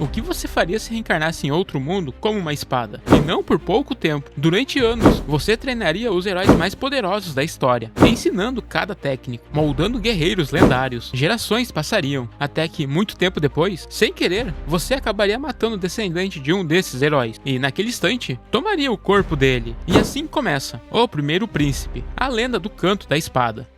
O que você faria se reencarnasse em outro mundo como uma espada? E não por pouco tempo. Durante anos, você treinaria os heróis mais poderosos da história, ensinando cada técnica, moldando guerreiros lendários. Gerações passariam, até que, muito tempo depois, sem querer, você acabaria matando o descendente de um desses heróis. E naquele instante, tomaria o corpo dele. E assim começa o primeiro príncipe, a lenda do canto da espada.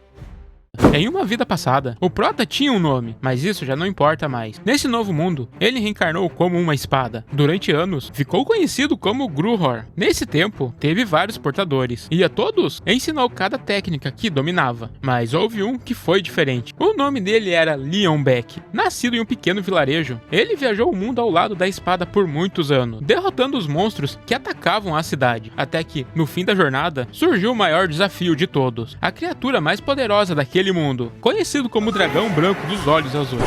Em uma vida passada, o Prota tinha um nome, mas isso já não importa mais. Nesse novo mundo, ele reencarnou como uma espada. Durante anos, ficou conhecido como Gruhor. Nesse tempo, teve vários portadores, e a todos ensinou cada técnica que dominava. Mas houve um que foi diferente. O nome dele era Leonbeck. Nascido em um pequeno vilarejo, ele viajou o mundo ao lado da espada por muitos anos, derrotando os monstros que atacavam a cidade. Até que, no fim da jornada, surgiu o maior desafio de todos. A criatura mais poderosa daquele mundo, conhecido como o Dragão Branco dos Olhos Azuis.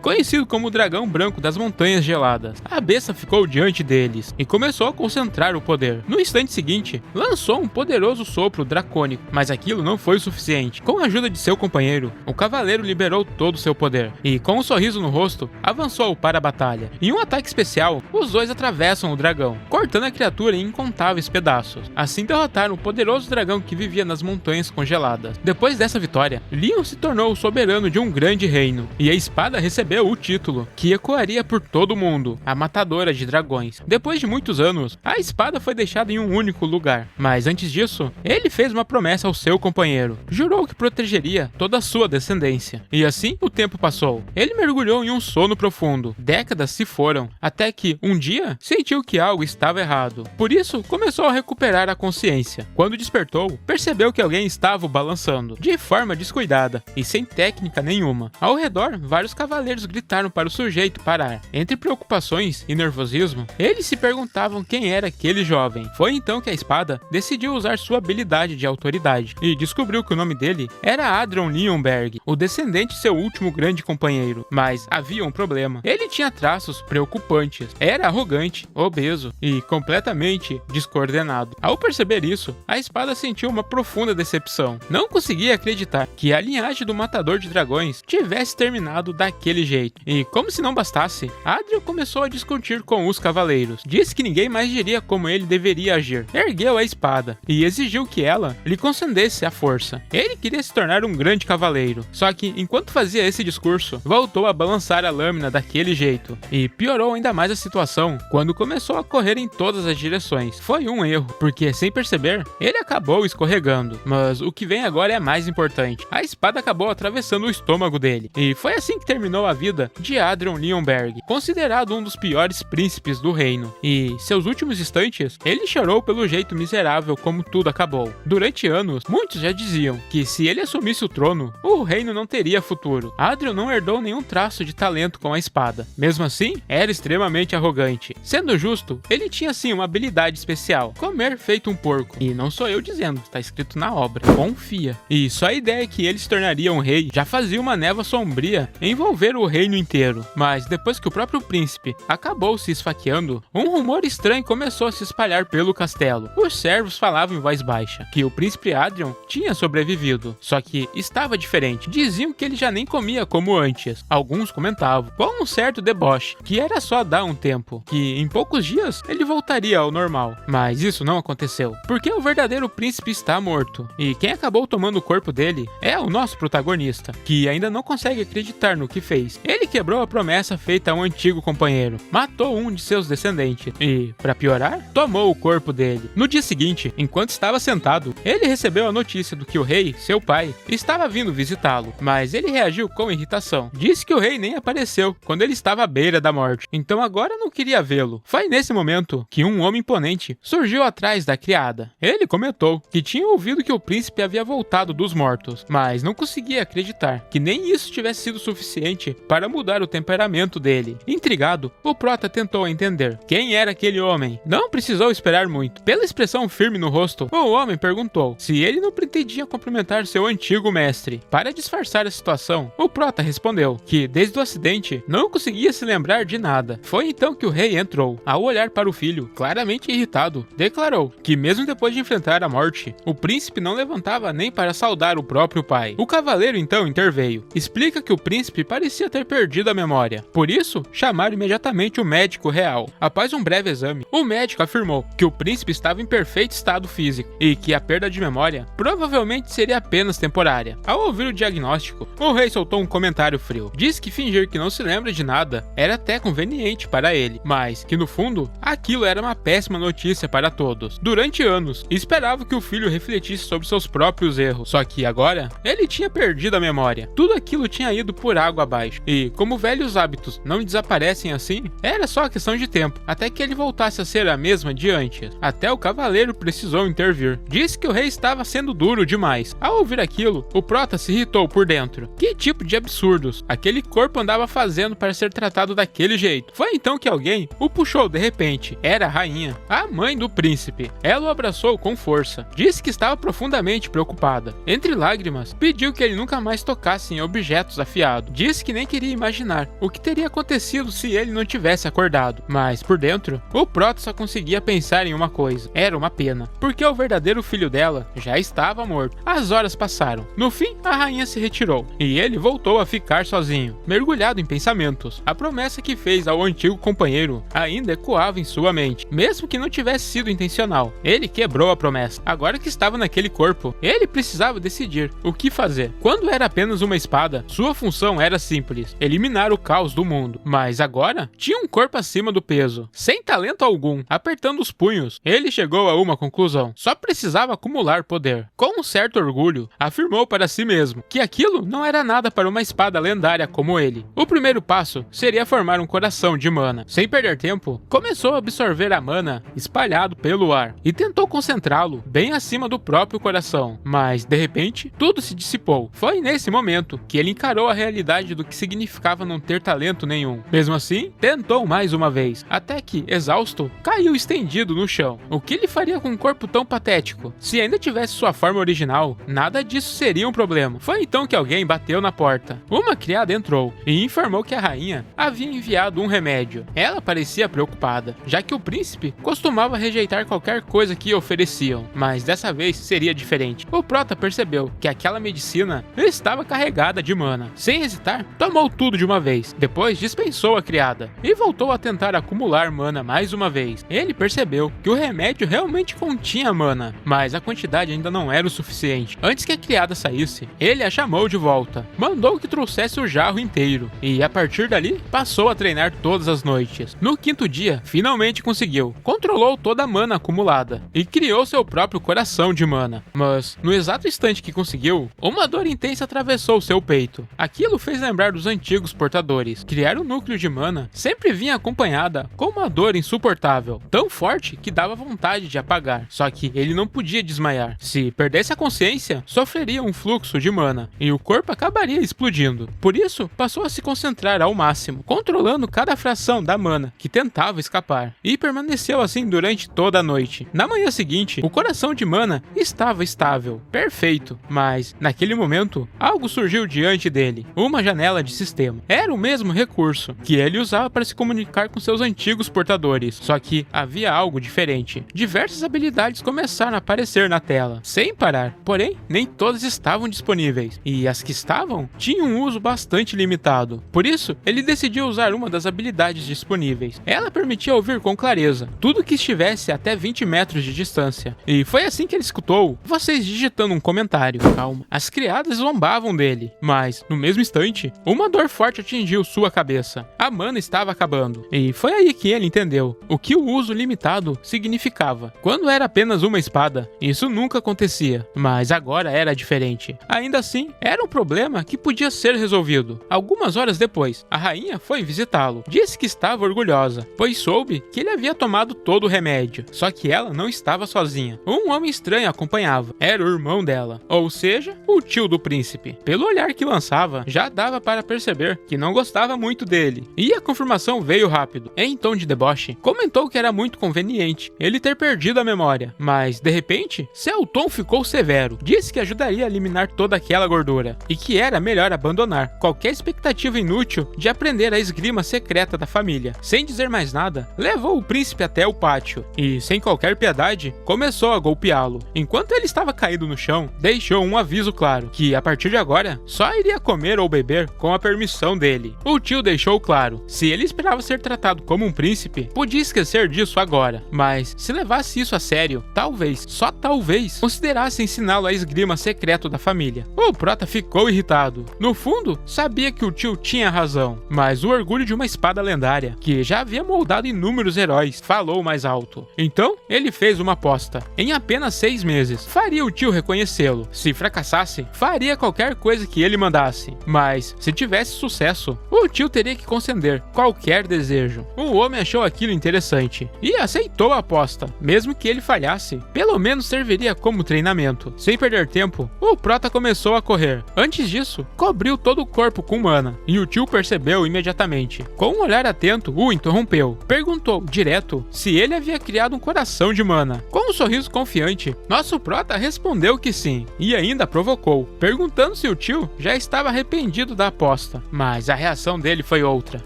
Conhecido como o Dragão Branco das Montanhas Geladas. A besta ficou diante deles e começou a concentrar o poder. No instante seguinte, lançou um poderoso sopro dracônico, mas aquilo não foi o suficiente. Com a ajuda de seu companheiro, o cavaleiro liberou todo o seu poder e, com um sorriso no rosto, avançou para a batalha. Em um ataque especial, os dois atravessam o dragão, cortando a criatura em incontáveis pedaços. Assim derrotaram o poderoso dragão que vivia nas Montanhas Congeladas. Depois dessa vitória, Leon se tornou o soberano de um grande reino, e a espada recebeu o título, que ecoaria por todo o mundo, a Matadora de Dragões. Depois de muitos anos, a espada foi deixada em um único lugar, mas antes disso, ele fez uma promessa ao seu companheiro. Jurou que protegeria toda a sua descendência. E assim, o tempo passou. Ele mergulhou em um sono profundo. Décadas se foram, até que, um dia, sentiu que algo estava errado. Por isso, começou a recuperar a consciência. Quando despertou, percebeu que alguém estava o balançando, de forma descuidada, e sem técnica nenhuma. Ao redor, vários cavaleiros gritaram para o sujeito parar. Entre preocupações e nervosismo, eles se perguntavam quem era aquele jovem. Foi então que a espada decidiu usar sua habilidade de autoridade, e descobriu que o nome dele era Adrian Leonberg, o descendente de seu último grande companheiro. Mas havia um problema. Ele tinha traços preocupantes. Era arrogante, obeso e completamente descoordenado. Ao perceber isso, a espada sentiu uma profunda decepção. Não conseguia acreditar que a linhagem do Matador de Dragões tivesse terminado daquele jeito. E como se não bastasse, Adrian começou a discutir com os cavaleiros. Disse que ninguém mais diria como ele deveria agir. Ergueu a espada e exigiu que ela lhe concedesse a força. Ele queria se tornar um grande cavaleiro. Só que, enquanto fazia esse discurso, voltou a balançar a lâmina daquele jeito. E piorou ainda mais a situação quando começou a correr em todas as direções. Foi um erro, porque sem perceber, ele acabou escorregando. Mas o que vem agora é mais importante. A espada acabou atravessando o estômago dele. E foi assim que terminou a vida de Adrian Leonberg, considerado um dos piores príncipes do reino. E, seus últimos instantes, ele chorou pelo jeito miserável como tudo acabou. Durante anos, muitos já diziam que se ele assumisse o trono, o reino não teria futuro. Adrian não herdou nenhum traço de talento com a espada. Mesmo assim, era extremamente arrogante. Sendo justo, ele tinha sim uma habilidade especial: comer feito um porco. E não sou eu dizendo, está escrito na obra. Confia. E só a ideia que ele se tornaria um rei já fazia uma névoa sombria envolver o reino inteiro. Mas depois que o próprio príncipe acabou se esfaqueando, um rumor estranho começou a se espalhar pelo castelo. Os servos falavam em voz baixa que o príncipe Adrian tinha sobrevivido, só que estava diferente. Diziam que ele já nem comia como antes. Alguns comentavam, com um certo deboche, que era só dar um tempo, que em poucos dias ele voltaria ao normal. Mas isso não aconteceu, porque o verdadeiro príncipe está morto, e quem acabou tomando o corpo dele é o nosso protagonista, que ainda não consegue acreditar no que fez. Ele quebrou a promessa feita a um antigo companheiro, matou um de seus descendentes e, para piorar, tomou o corpo dele. No dia seguinte, enquanto estava sentado, ele recebeu a notícia do que o rei, seu pai, estava vindo visitá-lo, mas ele reagiu com irritação. Disse que o rei nem apareceu quando ele estava à beira da morte, então agora não queria vê-lo. Foi nesse momento que um homem imponente surgiu atrás da criada. Ele comentou que tinha ouvido que o príncipe havia voltado dos mortos, mas não conseguia acreditar que nem isso tivesse sido suficiente para mudar o temperamento dele. Intrigado, o Prota tentou entender quem era aquele homem. Não precisou esperar muito. Pela expressão firme no rosto, o homem perguntou se ele não pretendia cumprimentar seu antigo mestre. Para disfarçar a situação, o Prota respondeu que desde o acidente não conseguia se lembrar de nada. Foi então que o rei entrou. Ao olhar para o filho, claramente irritado, declarou que mesmo depois de enfrentar a morte, o príncipe não levantava nem para saudar o próprio pai. O cavaleiro então interveio. Explica que o príncipe parecia ter perdido a memória. Por isso, chamaram imediatamente o médico real. Após um breve exame, o médico afirmou que o príncipe estava em perfeito estado físico e que a perda de memória provavelmente seria apenas temporária. Ao ouvir o diagnóstico, o rei soltou um comentário frio. Disse que fingir que não se lembra de nada era até conveniente para ele, mas que no fundo, aquilo era uma péssima notícia para todos. Durante anos, esperava que o filho refletisse sobre seus próprios erros, só que agora, ele tinha perdido a memória. Tudo aquilo tinha ido por água abaixo, e como velhos hábitos não desaparecem assim, era só questão de tempo, até que ele voltasse a ser a mesma de antes. Até o cavaleiro precisou intervir. Disse que o rei estava sendo duro demais. Ao ouvir aquilo, o prota se irritou por dentro. Que tipo de absurdos aquele corpo andava fazendo para ser tratado daquele jeito? Foi então que alguém o puxou de repente. Era a rainha, a mãe do príncipe. Ela o abraçou com força. Disse que estava profundamente preocupada. Entre lágrimas, pediu que ele nunca mais tocasse em objetos afiados. Disse que nem queria imaginar o que teria acontecido se ele não tivesse acordado. Mas por dentro, o prota só conseguia pensar em uma coisa. Era uma pena, porque o verdadeiro filho dela já estava morto. As horas passaram. No fim, a rainha se retirou e ele voltou a ficar sozinho, mergulhado em pensamentos. A promessa que fez ao antigo companheiro ainda ecoava em sua mente, mesmo que não tivesse sido intencional. Ele quebrou a promessa. Agora que estava naquele corpo, ele precisava decidir o que fazer. Quando era apenas uma espada, sua função era simples: eliminar o caos do mundo. Mas agora, tinha um corpo acima do peso, sem talento algum. Apertando os punhos, ele chegou a uma conclusão: só precisava acumular poder. Com um certo orgulho, afirmou para si mesmo que aquilo não era nada para uma espada lendária como ele. O primeiro passo seria formar um coração de mana. Sem perder tempo, começou a absorver a mana espalhado pelo ar e tentou concentrá-lo bem acima do próprio coração. Mas, de repente, tudo se dissipou. Foi nesse momento que ele encarou a realidade do que significava não ter talento nenhum. Mesmo assim, tentou mais uma vez, até que, exausto, caiu estendido no chão. O que ele faria com um corpo tão patético? Se ainda tivesse sua forma original, nada disso seria um problema. Foi então que alguém bateu na porta. Uma criada entrou e informou que a rainha havia enviado um remédio. Ela parecia preocupada, já que o príncipe costumava rejeitar qualquer coisa que ofereciam, mas dessa vez seria diferente. O prota percebeu que aquela medicina estava carregada de mana. Sem hesitar, tomou tudo de uma vez. Depois dispensou a criada e voltou a tentar acumular mana mais uma vez. Ele percebeu que o remédio realmente continha mana, mas a quantidade ainda não era o suficiente. Antes que a criada saísse, ele a chamou de volta. Mandou que trouxesse o jarro inteiro e, a partir dali, passou a treinar todas as noites. No quinto dia, finalmente conseguiu. Controlou toda a mana acumulada e criou seu próprio coração de mana. Mas, no exato instante que conseguiu, uma dor intensa atravessou seu peito. Aquilo fez lembrar dos antigos portadores. Criar um núcleo de mana sempre vinha acompanhada com uma dor insuportável, tão forte que dava vontade de apagar. Só que ele não podia desmaiar. Se perdesse a consciência, sofreria um fluxo de mana e o corpo acabaria explodindo. Por isso, passou a se concentrar ao máximo, controlando cada fração da mana que tentava escapar, e permaneceu assim durante toda a noite. Na manhã seguinte, o coração de mana estava estável, perfeito, mas naquele momento, algo surgiu diante dele, uma janela de sistema. Era o mesmo recurso que ele usava para se comunicar com seus antigos portadores, só que havia algo diferente. Diversas habilidades começaram a aparecer na tela, sem parar, porém, nem todas estavam disponíveis, e as que estavam tinham um uso bastante limitado. Por isso, ele decidiu usar uma das habilidades disponíveis. Ela permitia ouvir com clareza tudo que estivesse até 20 metros de distância, e foi assim que ele escutou vocês digitando um comentário. Calma. As criadas zombavam dele, mas, no mesmo instante, uma dor forte atingiu sua cabeça. A mana estava acabando, e foi aí que ele entendeu o que o uso limitado significava. Quando era apenas uma espada, isso nunca acontecia, mas agora era diferente. Ainda assim, era um problema que podia ser resolvido. Algumas horas depois, a rainha foi visitá-lo. Disse que estava orgulhosa, pois soube que ele havia tomado todo o remédio. Só que ela não estava sozinha. Um homem estranho a acompanhava. Era o irmão dela, ou seja, o tio do príncipe. Pelo olhar que lançava, já dava para perceber que não gostava muito dele. E a confirmação veio rápido. Em tom de deboche, comentou que era muito conveniente ele ter perdido a memória. Mas, de repente, seu tom ficou severo. Disse que ajudaria a eliminar toda aquela gordura e que era melhor abandonar qualquer expectativa inútil de aprender a esgrima secreta da família. Sem dizer mais nada, levou o príncipe até o pátio e, sem qualquer piedade, começou a golpeá-lo. Enquanto ele estava caído no chão, deixou um aviso claro, que a partir de agora, só iria comer ou beber com a permissão dele. O tio deixou claro, se ele esperava ser tratado como um príncipe, podia esquecer disso agora, mas se levasse isso a sério, talvez, só talvez, considerasse ensiná-lo a esgrima secreto da família. O prota ficou irritado. No fundo, sabia que o tio tinha razão, mas o orgulho de uma espada lendária, que já havia moldado inúmeros heróis, falou mais alto. Então, ele fez uma aposta. Em apenas 6 meses, faria o tio reconhecê-lo. Se fracassasse, faria qualquer coisa que ele mandasse. Mas, se tivesse sucesso, o tio teria que conceder qualquer desejo. O homem achou aquilo interessante e aceitou a aposta. Mesmo que ele falhasse, pelo menos serviria como treinamento. Sem perder tempo, o prota começou a correr. Antes disso, cobriu todo o corpo com mana, e o tio percebeu imediatamente. Com um olhar atento, o interrompeu. Perguntou, direto, se ele havia criado um coração de mana. Com um sorriso confiante, nosso prota respondeu que sim, e ainda provocou, perguntando se o tio já estava arrependido da aposta. Mas a reação dele foi outra.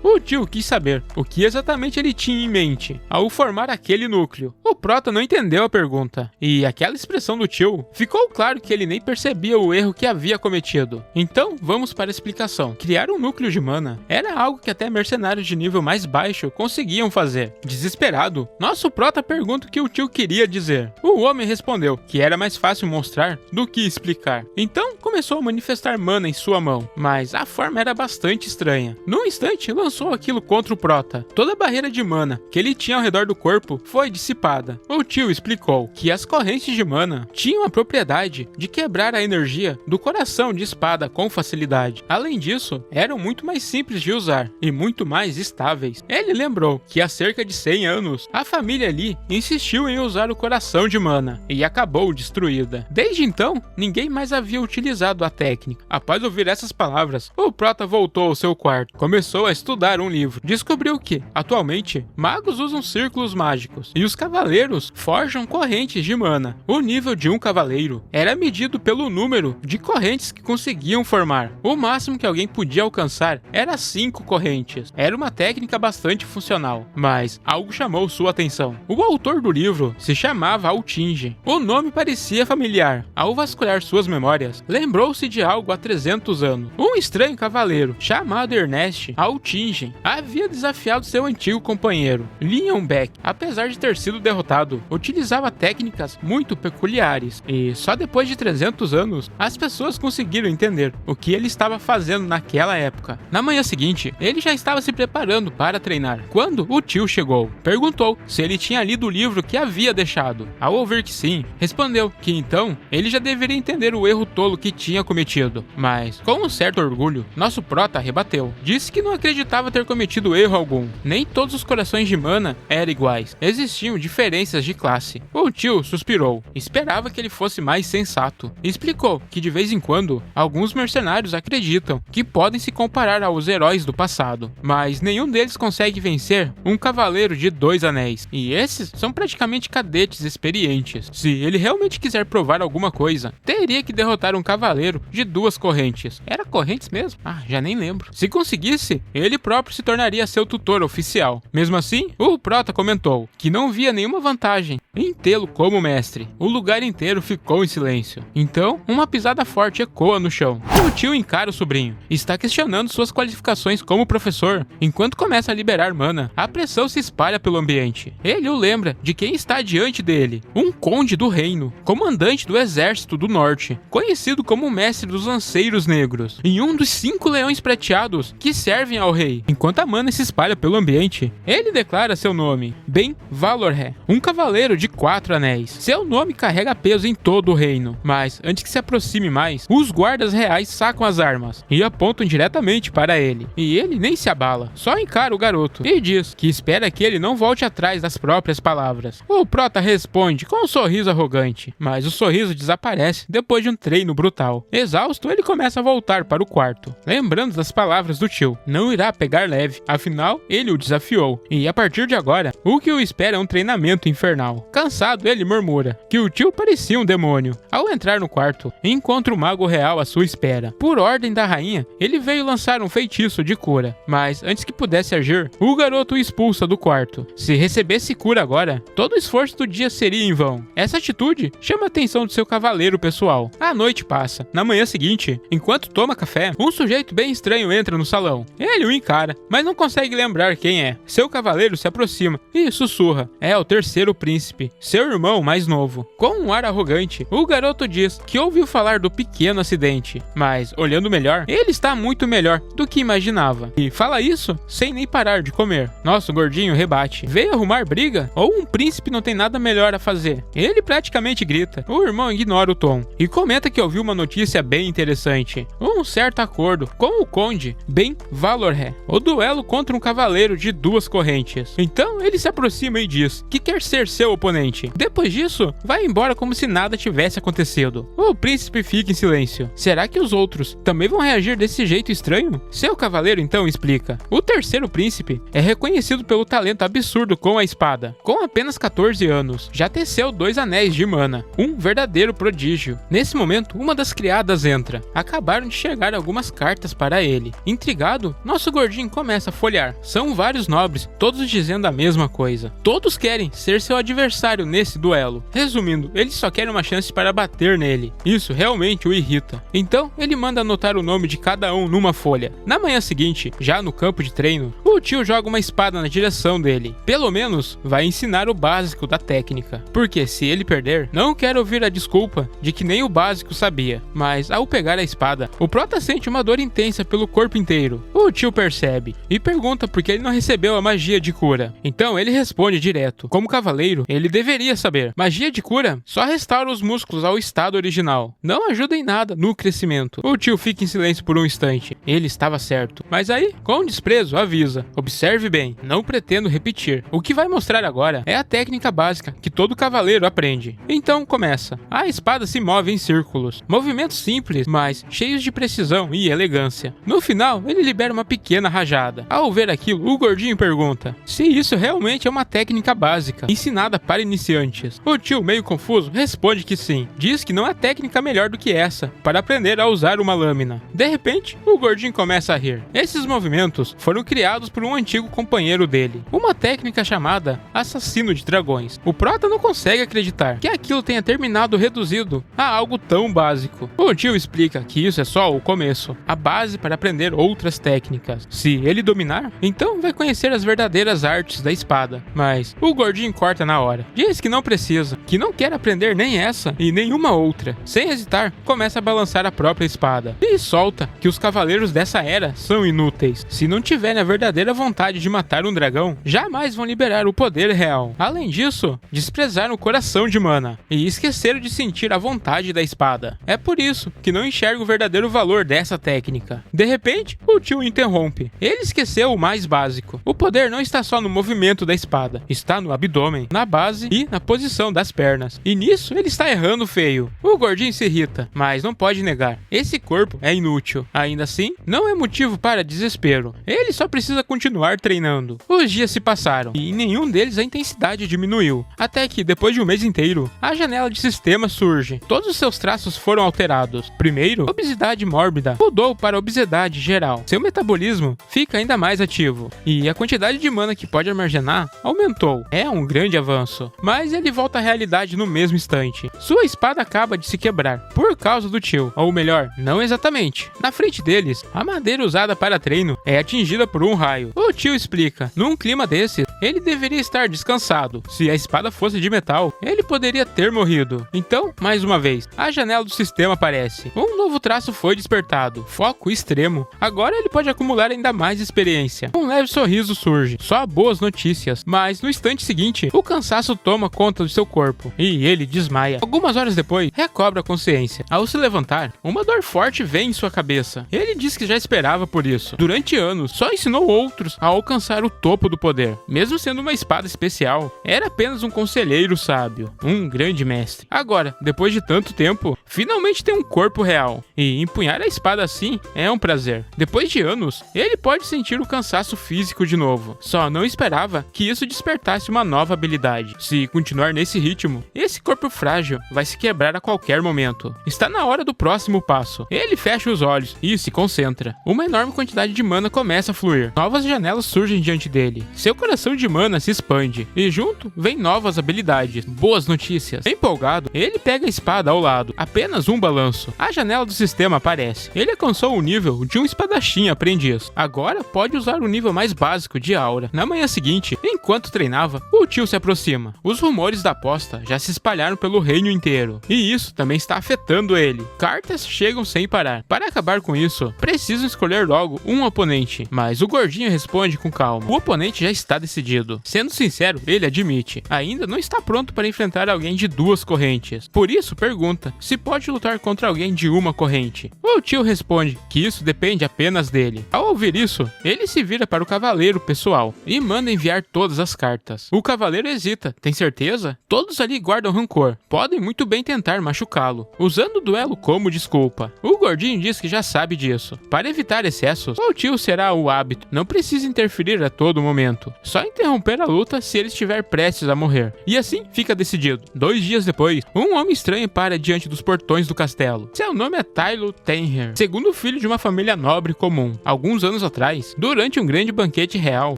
O tio quis saber o que exatamente ele tinha em mente ao formar aquele núcleo. O prota não entendeu a pergunta, e aquela expressão do tio, ficou claro que ele nem percebia o erro que havia cometido. Então, vamos para a explicação. Criar um núcleo de mana era algo que até mercenários de nível mais baixo conseguiam fazer. Desesperado, nosso prota pergunta o que o tio queria dizer. O homem respondeu que era mais fácil mostrar do que explicar. Então, começou a manifestar mana em sua mão, mas a forma era bastante estranha. Num instante, lançou aquilo contra o prota. Toda a barreira de mana que ele tinha ao redor do corpo foi dissipada. O tio explicou que as correntes de mana tinham a propriedade de quebrar a energia do coração de espada com facilidade. Além disso, eram muito mais simples de usar e muito mais estáveis. Ele lembrou que há cerca de 100 anos, a família Lee insistiu em usar o coração de mana e acabou destruída. Desde então, ninguém mais havia utilizado a técnica. Após ouvir essas palavras, o prota voltou ao seu quarto. Começou a estudar um livro. Descobriu que, atualmente, magos usam círculos mágicos e os cavaleiros forjam correntes de mana. O nível de um cavaleiro era medido pelo número de correntes que conseguiam formar. O máximo que alguém podia alcançar era 5 correntes. Era uma técnica bastante funcional, mas algo chamou sua atenção. O autor do livro se chamava Altinge. O nome parecia familiar. Ao vasculhar suas memórias, lembrou-se de algo há 300 anos. Um estranho cavaleiro, chamado Ernest Altinge, havia desafiado seu antigo companheiro, Leon Beck. Apesar de ter sido derrotado, utilizava técnicas muito peculiares, e só depois de 300 anos, as pessoas conseguiram entender o que ele estava fazendo naquela época. Na manhã seguinte, ele já estava se preparando para treinar, quando o tio chegou. Perguntou se ele tinha lido o livro que havia deixado. Ao ouvir que sim, respondeu que então ele já deveria entender o erro tolo que tinha cometido. Mas, com um certo orgulho, nosso prota rebateu. Disse que não acreditava ter cometido erro algum. Nem todos os corações de mana eram iguais. Existiam diferenças de classe. O tio suspirou. Esperava que ele fosse mais sensato. Explicou que de vez em quando, alguns mercenários acreditam que podem se comparar aos heróis do passado, mas nenhum deles consegue vencer um cavaleiro de 2 anéis. E esses são praticamente cadetes experientes. Se ele realmente quiser provar alguma coisa, teria que derrotar um cavaleiro de 2 correntes. Era correntes mesmo? Já nem lembro. Se conseguisse, ele próprio se tornaria seu tutor oficial. Mesmo assim, o prota comentou que não via nenhuma vantagem em tê-lo como mestre. O lugar inteiro ficou em silêncio. Então, uma pisada forte ecoa no chão. O tio encara o sobrinho. Está questionando suas qualificações como professor. Enquanto começa a liberar mana, a pressão se espalha pelo ambiente. Ele o lembra de quem está diante dele. Um conde do reino, comandante do exército do norte, conhecido como o mestre dos lanceiros negros, e um dos 5 leões prateados que servem ao rei. Enquanto a mana se espalha pelo ambiente, ele declara seu nome, Ben Valorhe, um cavaleiro de 4 anéis. Seu nome carrega peso em todo o reino, mas antes que se aproxime mais, os guardas reais sacam as armas e apontam diretamente para ele. E ele nem se abala, só encara o garoto e diz que espera que ele não volte atrás das próprias palavras. O prota responde com um sorriso arrogante, mas o sorriso desaparece depois de um treino brutal. Exausto, ele começa a voltar para o quarto, lembrando das palavras do tio. Não irá pegar leve, afinal, ele o desafiou. E a partir de agora, o que o espera é um treinamento momento infernal. Cansado, ele murmura que o tio parecia um demônio. Ao entrar no quarto, encontra o mago real à sua espera. Por ordem da rainha, ele veio lançar um feitiço de cura, mas antes que pudesse agir, o garoto o expulsa do quarto. Se recebesse cura agora, todo o esforço do dia seria em vão. Essa atitude chama a atenção do seu cavaleiro pessoal. A noite passa. Na manhã seguinte, enquanto toma café, um sujeito bem estranho entra no salão. Ele o encara, mas não consegue lembrar quem é. Seu cavaleiro se aproxima e sussurra. É o terceiro príncipe, seu irmão mais novo. Com um ar arrogante, o garoto diz que ouviu falar do pequeno acidente, mas, olhando melhor, ele está muito melhor do que imaginava. E fala isso sem nem parar de comer. Nosso gordinho rebate. Veio arrumar briga? Ou um príncipe não tem nada melhor a fazer? Ele praticamente grita. O irmão ignora o tom e comenta que ouviu uma notícia bem interessante. Um certo acordo com o conde Ben Valorhe. O duelo contra um cavaleiro de duas correntes. Então ele se aproxima e diz que quer ser seu oponente. Depois disso, vai embora como se nada tivesse acontecido. O príncipe fica em silêncio. Será que os outros também vão reagir desse jeito estranho? Seu cavaleiro então explica. O terceiro príncipe é reconhecido pelo talento absurdo com a espada. Com apenas 14 anos, já teceu 2 anéis de mana. Um verdadeiro prodígio. Nesse momento, uma das criadas entra. Acabaram de chegar algumas cartas para ele. Intrigado, nosso gordinho começa a folhear. São vários nobres, todos dizendo a mesma coisa. Todos querem ser seu adversário nesse duelo. Resumindo, eles só querem uma chance para bater nele. Isso realmente o irrita. Então, ele manda anotar o nome de cada um numa folha. Na manhã seguinte, já no campo de treino, o tio joga uma espada na direção dele. Pelo menos, vai ensinar o básico da técnica. Porque se ele perder, não quero ouvir a desculpa de que nem o básico sabia. Mas, ao pegar a espada, o prota sente uma dor intensa pelo corpo inteiro. O tio percebe e pergunta por que ele não recebeu a magia de cura. Então, ele responde direto. Como cavaleiro, ele deveria saber. Magia de cura só restaura os músculos ao estado original. Não ajuda em nada no crescimento. O tio fica em silêncio por um instante. Ele estava certo. Mas aí, com desprezo, avisa. Observe bem, não pretendo repetir. O que vai mostrar agora é a técnica básica que todo cavaleiro aprende. Então começa. A espada se move em círculos. Movimentos simples, mas cheios de precisão e elegância. No final, ele libera uma pequena rajada. Ao ver aquilo, o gordinho pergunta se isso realmente é uma técnica básica, ensinada para iniciantes. O tio, meio confuso, responde que sim. Diz que não há técnica melhor do que essa para aprender a usar uma lâmina. De repente, o gordinho começa a rir. Esses movimentos foram criados por um antigo companheiro dele. Uma técnica chamada Assassino de Dragões. O prota não consegue acreditar que aquilo tenha terminado reduzido a algo tão básico. O tio explica que isso é só o começo, a base para aprender outras técnicas. Se ele dominar, então vai conhecer as verdadeiras artes da espada. Mas o gordinho corta na hora. Diz que não precisa, que não quer aprender nem essa e nenhuma outra. Sem hesitar, começa a balançar a própria espada. E solta que os cavaleiros dessa era são inúteis. Se não tiverem a verdadeira vontade de matar um dragão, jamais vão liberar o poder real. Além disso, desprezaram o coração de mana e esqueceram de sentir a vontade da espada. É por isso que não enxerga o verdadeiro valor dessa técnica. De repente, o tio interrompe. Ele esqueceu o mais básico. O poder não está só no movimento da espada, está no abdômen, na base e na posição das pernas. E nisso ele está errando feio. O gordinho se irrita, mas não pode negar. Esse corpo é inútil. Ainda assim, não é motivo para desespero. Ele só precisa continuar treinando. Os dias se passaram e em nenhum deles a intensidade diminuiu. Até que, depois de um mês inteiro, a janela de sistema surge. Todos os seus traços foram alterados. Primeiro, obesidade mórbida mudou para obesidade geral. Seu metabolismo fica ainda mais ativo. E a quantidade de mana que pode armazenar aumentou. É um grande avanço. Mas ele volta à realidade no mesmo instante. Sua espada acaba de se quebrar por causa do tio. Ou melhor, não exatamente. Na frente deles, a madeira usada para treino é atingida por um raio. O tio explica. Num clima desse, ele deveria estar descansado. Se a espada fosse de metal, ele poderia ter morrido. Então, mais uma vez, a janela do sistema aparece. Um novo traço foi despertado. Foco extremo. Agora ele pode acumular ainda mais experiência. Um leve sorriso surge. Só boas notícias. Mas no instante seguinte, o cansaço toma conta do seu corpo e ele desmaia. Algumas horas depois, recobra a consciência. Ao se levantar, uma dor forte vem em sua cabeça. Ele diz que já esperava por isso. Durante anos, só ensinou outros a alcançar o topo do poder. Mesmo sendo uma espada especial, era apenas um conselheiro sábio. Um grande mestre. Agora, depois de tanto tempo, finalmente tem um corpo real. E empunhar a espada assim é um prazer. Depois de anos, ele pode sentir o cansaço físico de novo. Só não esperava que isso despertasse uma nova nova habilidade. Se continuar nesse ritmo, esse corpo frágil vai se quebrar a qualquer momento. Está na hora do próximo passo. Ele fecha os olhos e se concentra. Uma enorme quantidade de mana começa a fluir. Novas janelas surgem diante dele. Seu coração de mana se expande e junto vem novas habilidades. Boas notícias. Empolgado, ele pega a espada ao lado. Apenas um balanço. A janela do sistema aparece. Ele alcançou o nível de um espadachim aprendiz. Agora pode usar o nível mais básico de aura. Na manhã seguinte, enquanto treinava, o tio se aproxima. Os rumores da aposta já se espalharam pelo reino inteiro. E isso também está afetando ele. Cartas chegam sem parar. Para acabar com isso, precisam escolher logo um oponente. Mas o gordinho responde com calma. O oponente já está decidido. Sendo sincero, ele admite. Ainda não está pronto para enfrentar alguém de duas correntes. Por isso, pergunta se pode lutar contra alguém de uma corrente. O tio responde que isso depende apenas dele. Ao ouvir isso, ele se vira para o cavaleiro pessoal e manda enviar todas as cartas. O cavaleiro hesita. Tem certeza? Todos ali guardam rancor. Podem muito bem tentar machucá-lo, usando o duelo como desculpa. O gordinho diz que já sabe disso. Para evitar excessos, o tio será o hábito. Não precisa interferir a todo momento. Só interromper a luta se ele estiver prestes a morrer. E assim fica decidido. 2 dias depois, um homem estranho para diante dos portões do castelo. Seu nome é Tylo Tenher, segundo filho de uma família nobre comum. Alguns anos atrás, durante um grande banquete real,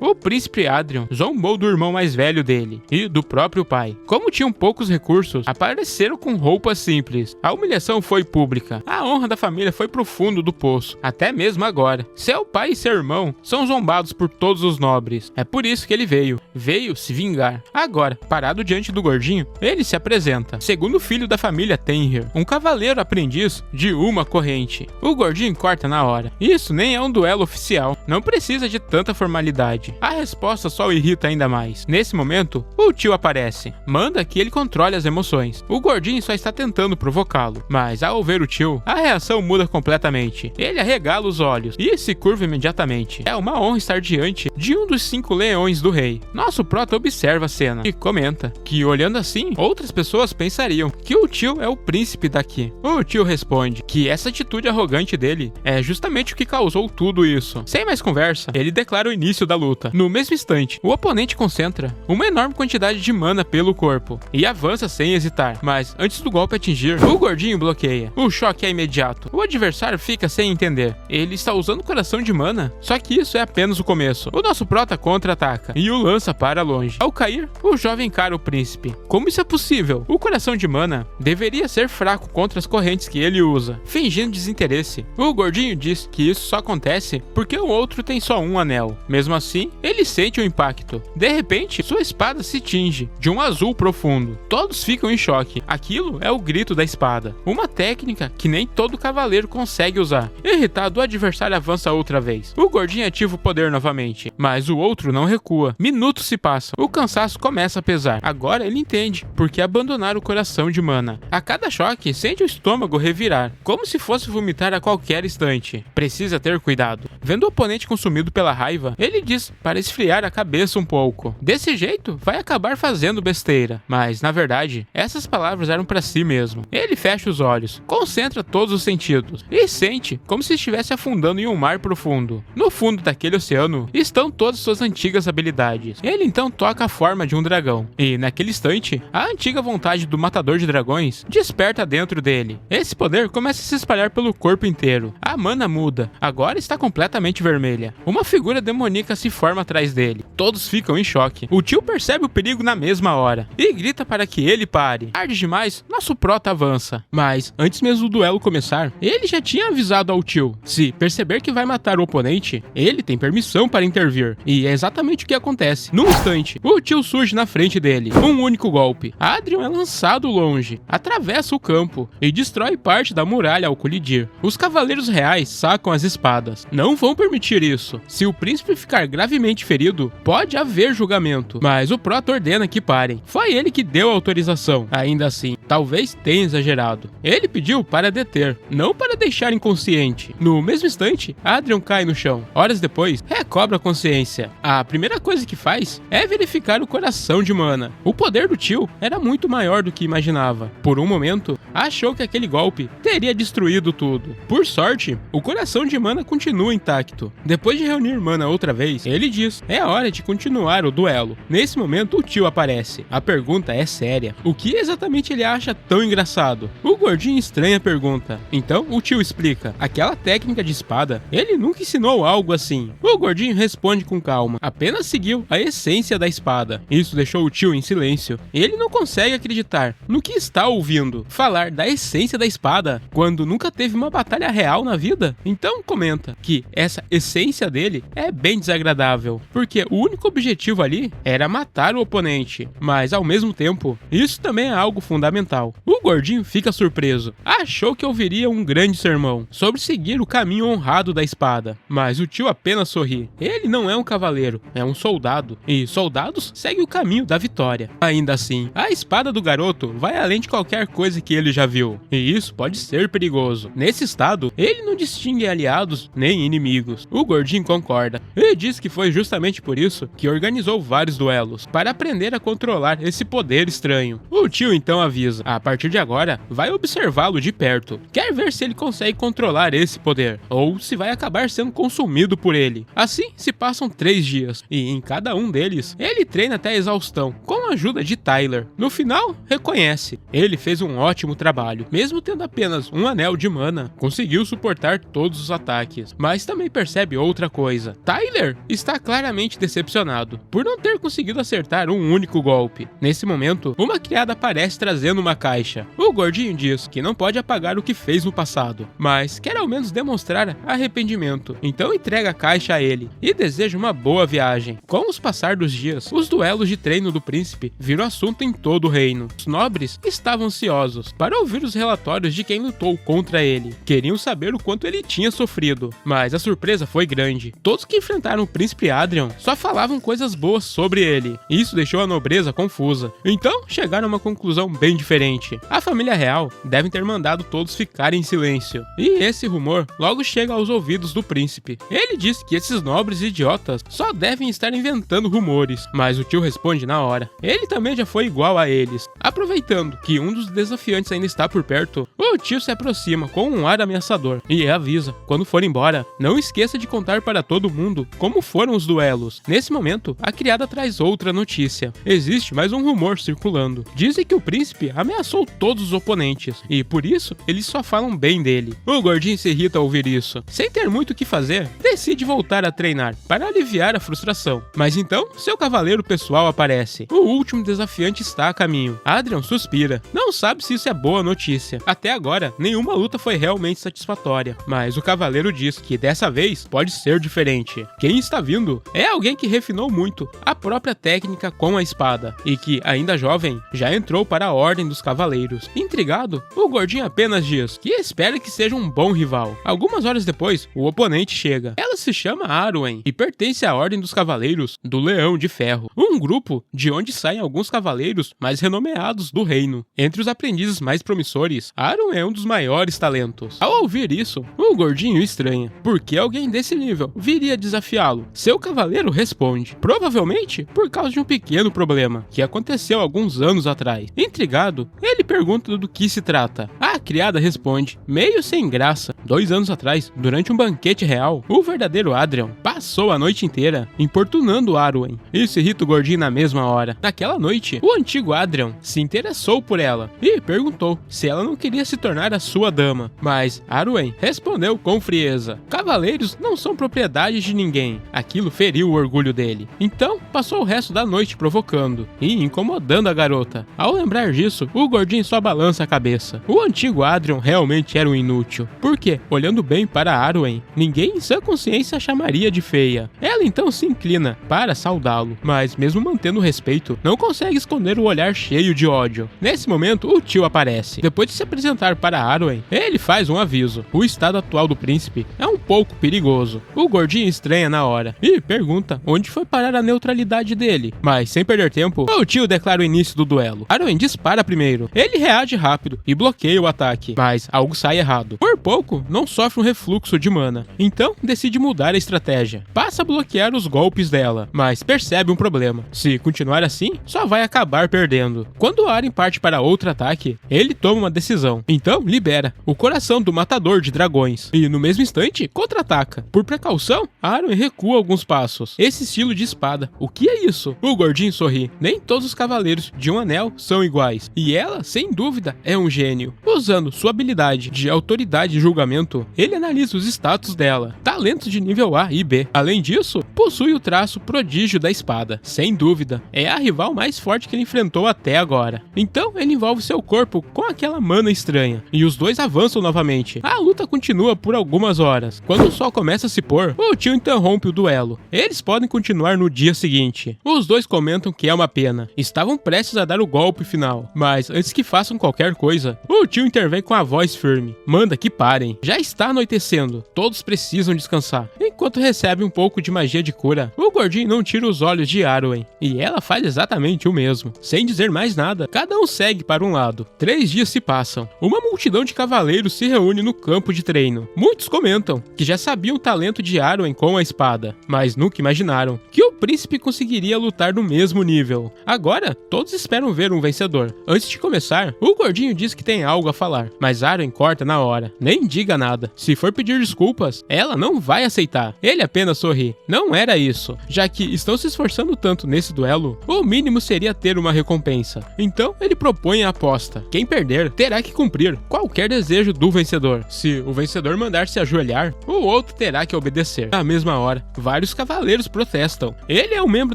o príncipe Adrian zombou do irmão mais velho dele e do próprio pai. Como tinham poucos recursos, apareceram com roupas simples. A humilhação foi pública. A honra da família foi pro fundo do poço. Até mesmo agora. Seu pai e seu irmão são zombados por todos os nobres. É por isso que ele veio. Veio se vingar. Agora, parado diante do gordinho, ele se apresenta. Segundo filho da família Tenher, um cavaleiro aprendiz de uma corrente. O gordinho corta na hora. Isso nem é um duelo oficial. Não precisa de tanta formalidade. A resposta só o irrita ainda mais. Nesse momento, o tio aparece. Manda que ele controle as emoções. O gordinho só está tentando provocá-lo. Mas ao ver o tio, a reação muda completamente. Ele arregala os olhos e se curva imediatamente. É uma honra estar diante de um dos 5 leões do rei. Nosso prota observa a cena e comenta que, olhando assim, outras pessoas pensariam que o tio é o príncipe daqui. O tio responde que essa atitude arrogante dele é justamente o que causou tudo isso. Sem mais conversa, ele declara o início da luta. No mesmo instante, o oponente concentra uma enorme quantidade de mana pelo corpo e avança sem hesitar. Mas antes do golpe atingir, o gordinho bloqueia. O choque é imediato. O adversário fica sem entender. Ele está usando coração de mana? Só que isso é apenas o começo. O nosso prota contra-ataca e o lança para longe. Ao cair, o jovem encara o príncipe. Como isso é possível? O coração de mana deveria ser fraco contra as correntes que ele usa. Fingindo desinteresse, o gordinho diz que isso só acontece porque o outro tem só um anel. Mesmo assim, ele sente o impacto. De repente, sua espada se tinge de um azul profundo. Todos ficam em choque. Aquilo é o grito da espada. Uma técnica que nem todo cavaleiro consegue usar. Irritado, o adversário avança outra vez. O gordinho ativa o poder novamente, mas o outro não recua. Minutos se passam. O cansaço começa a pesar. Agora ele entende por que abandonar o coração de mana. A cada choque, sente o estômago revirar, como se fosse vomitar a qualquer instante. Precisa ter cuidado. Vendo o oponente consumido pela raiva, ele diz para esfriar a cabeça um pouco. Desse jeito, vai acabar fazendo besteira. Mas, na verdade, essas palavras eram para si mesmo. Ele fecha os olhos, concentra todos os sentidos e sente como se estivesse afundando em um mar profundo. No fundo daquele oceano estão todas suas antigas habilidades. Ele então toca a forma de um dragão. E, naquele instante, a antiga vontade do matador de dragões desperta dentro dele. Esse poder começa a se espalhar pelo corpo inteiro. A mana muda. Agora está completamente vermelha. Uma figura demoníaca se forma atrás dele. Todos ficam em choque. O tio percebe o perigo na mesma hora e grita para que ele pare. Tarde demais, nosso prota avança. Mas, antes mesmo do duelo começar, ele já tinha avisado ao tio. Se perceber que vai matar o oponente, ele tem permissão para intervir. E é exatamente o que acontece. Num instante, o tio surge na frente dele. Um único golpe. Adrian é lançado longe, atravessa o campo e destrói parte da muralha ao colidir. Os cavaleiros reais sacam as espadas. Não vão permitir isso. Se o príncipe ficar gravemente ferido, pode haver julgamento. Mas o prota ordena que parem. Foi ele que deu a autorização. Ainda assim, talvez tenha exagerado. Ele pediu para deter, não para deixar inconsciente. No mesmo instante, Adrian cai no chão. Horas depois, recobra a consciência. A primeira coisa que faz é verificar o coração de mana. O poder do tio era muito maior do que imaginava. Por um momento, achou que aquele golpe teria destruído tudo. Por sorte, o coração de mana continua intacto. Depois de reunir mana outra vez, ele diz: é hora de continuar o duelo. Nesse Nesse momento, o tio aparece. A pergunta é séria. O que exatamente ele acha tão engraçado? O gordinho estranha a pergunta. Então, o tio explica. Aquela técnica de espada, ele nunca ensinou algo assim. O gordinho responde com calma. Apenas seguiu a essência da espada. Isso deixou o tio em silêncio. Ele não consegue acreditar no que está ouvindo. Falar da essência da espada, quando nunca teve uma batalha real na vida? Então comenta que essa essência dele é bem desagradável, porque o único objetivo ali era matar o oponente, mas ao mesmo tempo, isso também é algo fundamental. O gordinho fica surpreso. Achou que ouviria um grande sermão sobre seguir o caminho honrado da espada, mas o tio apenas sorri. Ele não é um cavaleiro, é um soldado, e soldados seguem o caminho da vitória. Ainda assim, a espada do garoto vai além de qualquer coisa que ele já viu, e isso pode ser perigoso. Nesse estado, ele não distingue aliados nem inimigos. O gordinho concorda e diz que foi justamente por isso que organizou vários duelos, para aprender a controlar esse poder estranho. O tio então avisa, a partir de agora, vai observá-lo de perto. Quer ver se ele consegue controlar esse poder, ou se vai acabar sendo consumido por ele. Assim, se passam 3 dias, e em cada um deles, ele treina até a exaustão, com a ajuda de Tyler. No final, reconhece, ele fez um ótimo trabalho. Mesmo tendo apenas um anel de mana, conseguiu suportar todos os ataques. Mas também percebe outra coisa. Tyler está claramente decepcionado por não ter conseguido acertar um único golpe. Nesse momento, uma criada aparece trazendo uma caixa. O gordinho diz que não pode apagar o que fez no passado, mas quer ao menos demonstrar arrependimento. Então entrega a caixa a ele e deseja uma boa viagem. Com os passar dos dias, os duelos de treino do príncipe viram assunto em todo o reino. Os nobres estavam ansiosos para ouvir os relatórios de quem lutou contra ele. Queriam saber o quanto ele tinha sofrido, mas a surpresa foi grande. Todos que enfrentaram o príncipe Adrian só falavam coisas boas sobre ele. Isso deixou a nobreza confusa. Então chegaram a uma conclusão bem diferente. A família real deve ter mandado todos ficarem em silêncio. E esse rumor logo chega aos ouvidos do príncipe. Ele diz que esses nobres idiotas só devem estar inventando rumores, mas o tio responde na hora. Ele também já foi igual a eles. Aproveitando que um dos desafiantes ainda está por perto, o tio se aproxima com um ar ameaçador e avisa, quando for embora, não esqueça de contar para todo mundo como foram os duelos. Nesse momento, a criada traz outra notícia. Existe mais um rumor circulando. Dizem que o príncipe ameaçou todos os oponentes, e por isso eles só falam bem dele. O gordinho se irrita ao ouvir isso. Sem ter muito o que fazer, decide voltar a treinar, para aliviar a frustração. Mas então, seu cavaleiro pessoal aparece. O último desafiante está a caminho. Adrian suspira. Não sabe se isso é boa notícia. Até agora, nenhuma luta foi realmente satisfatória, mas o cavaleiro diz que dessa vez pode ser diferente. Quem está vindo é alguém que refinou muito a própria técnica com a espada, e que, ainda jovem, já entrou para a Ordem dos Cavaleiros. Intrigado, o gordinho apenas diz que espera que seja um bom rival. Algumas horas depois, o oponente chega. Ela se chama Arwen e pertence à Ordem dos Cavaleiros do Leão de Ferro, um grupo de onde saem alguns cavaleiros mais renomeados do reino. Entre os aprendizes mais promissores, Arwen é um dos maiores talentos. Ao ouvir isso, o gordinho estranha. Por que alguém desse nível viria desafiá-lo? Seu cavaleiro responde, provavelmente por causa de um pequeno problema que aconteceu alguns anos atrás. Intrigado, ele pergunta do que se trata. A criada responde, meio sem graça. 2 anos atrás, durante um banquete real, o verdadeiro Adrian passou a noite inteira importunando Arwen. Isso irrita o gordinho na mesma hora. Naquela noite, o antigo Adrian se interessou por ela e perguntou se ela não queria se tornar a sua dama. Mas Arwen respondeu com frieza, cavaleiros não são propriedade de ninguém. Aquilo feriu o orgulho dele. Então, passou o resto da noite provocando e incomodando a garota. Ao lembrar disso, o gordinho só balança a cabeça. O antigo Adrian realmente era um inútil, porque, olhando bem para Arwen, ninguém em sua consciência a chamaria de feia. Ela então se inclina para saudá-lo, mas mesmo mantendo o respeito, não consegue esconder o olhar cheio de ódio. Nesse momento, o tio aparece. Depois de se apresentar para Arwen, ele faz um aviso. O estado atual do príncipe é um pouco perigoso. O gordinho estranha na hora e pergunta onde foi parar a neutralidade dele. Mas, sem perder tempo, o tio declara o início do duelo. Arwen dispara primeiro. Ele reage rápido e bloqueia o ataque, mas algo sai errado. Por pouco, Aaron não sofre um refluxo de mana, então decide mudar a estratégia. Passa a bloquear os golpes dela, mas percebe um problema. Se continuar assim, só vai acabar perdendo. Quando Aaron parte para outro ataque, ele toma uma decisão. Então libera o coração do matador de dragões e no mesmo instante contra-ataca. Por precaução, Aaron recua alguns passos. Esse estilo de espada, o que é isso? O gordinho sorri. Nem todos os cavaleiros de um anel são iguais. E ela, sem dúvida, é um gênio. Usando sua habilidade de autoridade e julgamento, ele analisa os status dela. Talentos de nível A e B. Além disso, possui o traço prodígio da espada. Sem dúvida, é a rival mais forte que ele enfrentou até agora. Então, ele envolve seu corpo com aquela mana estranha. E os dois avançam novamente. A luta continua por algumas horas. Quando o sol começa a se pôr, o tio interrompe o duelo. Eles podem continuar no dia seguinte. Os dois comentam que é uma pena. Estavam prestes a dar o golpe final. Mas antes que façam qualquer coisa, o tio intervém com a voz firme. Manda que parem. Já está anoitecendo. Todos precisam descansar. Enquanto recebe um pouco de magia de cura, o gordinho não tira os olhos de Arwen. E ela faz exatamente o mesmo. Sem dizer mais nada, cada um segue para um lado. 3 dias se passam. Uma multidão de cavaleiros se reúne no campo de treino. Muitos comentam que já sabiam o talento de Arwen com a espada, mas nunca imaginaram que o príncipe conseguiria lutar no mesmo nível. Agora, todos esperam ver um vencedor. Antes de começar, o gordinho diz que tem algo a falar, mas Arwen corta na hora. Nem diga nada. Se for pedir desculpas, ela não vai aceitar. Ele apenas sorri. Não era isso. Já que estão se esforçando tanto nesse duelo, o mínimo seria ter uma recompensa. Então, ele propõe a aposta. Quem perder terá que cumprir qualquer desejo do vencedor. Se o vencedor mandar se ajoelhar, o outro terá que obedecer. Na mesma hora, vários cavaleiros protestam. Ele é um membro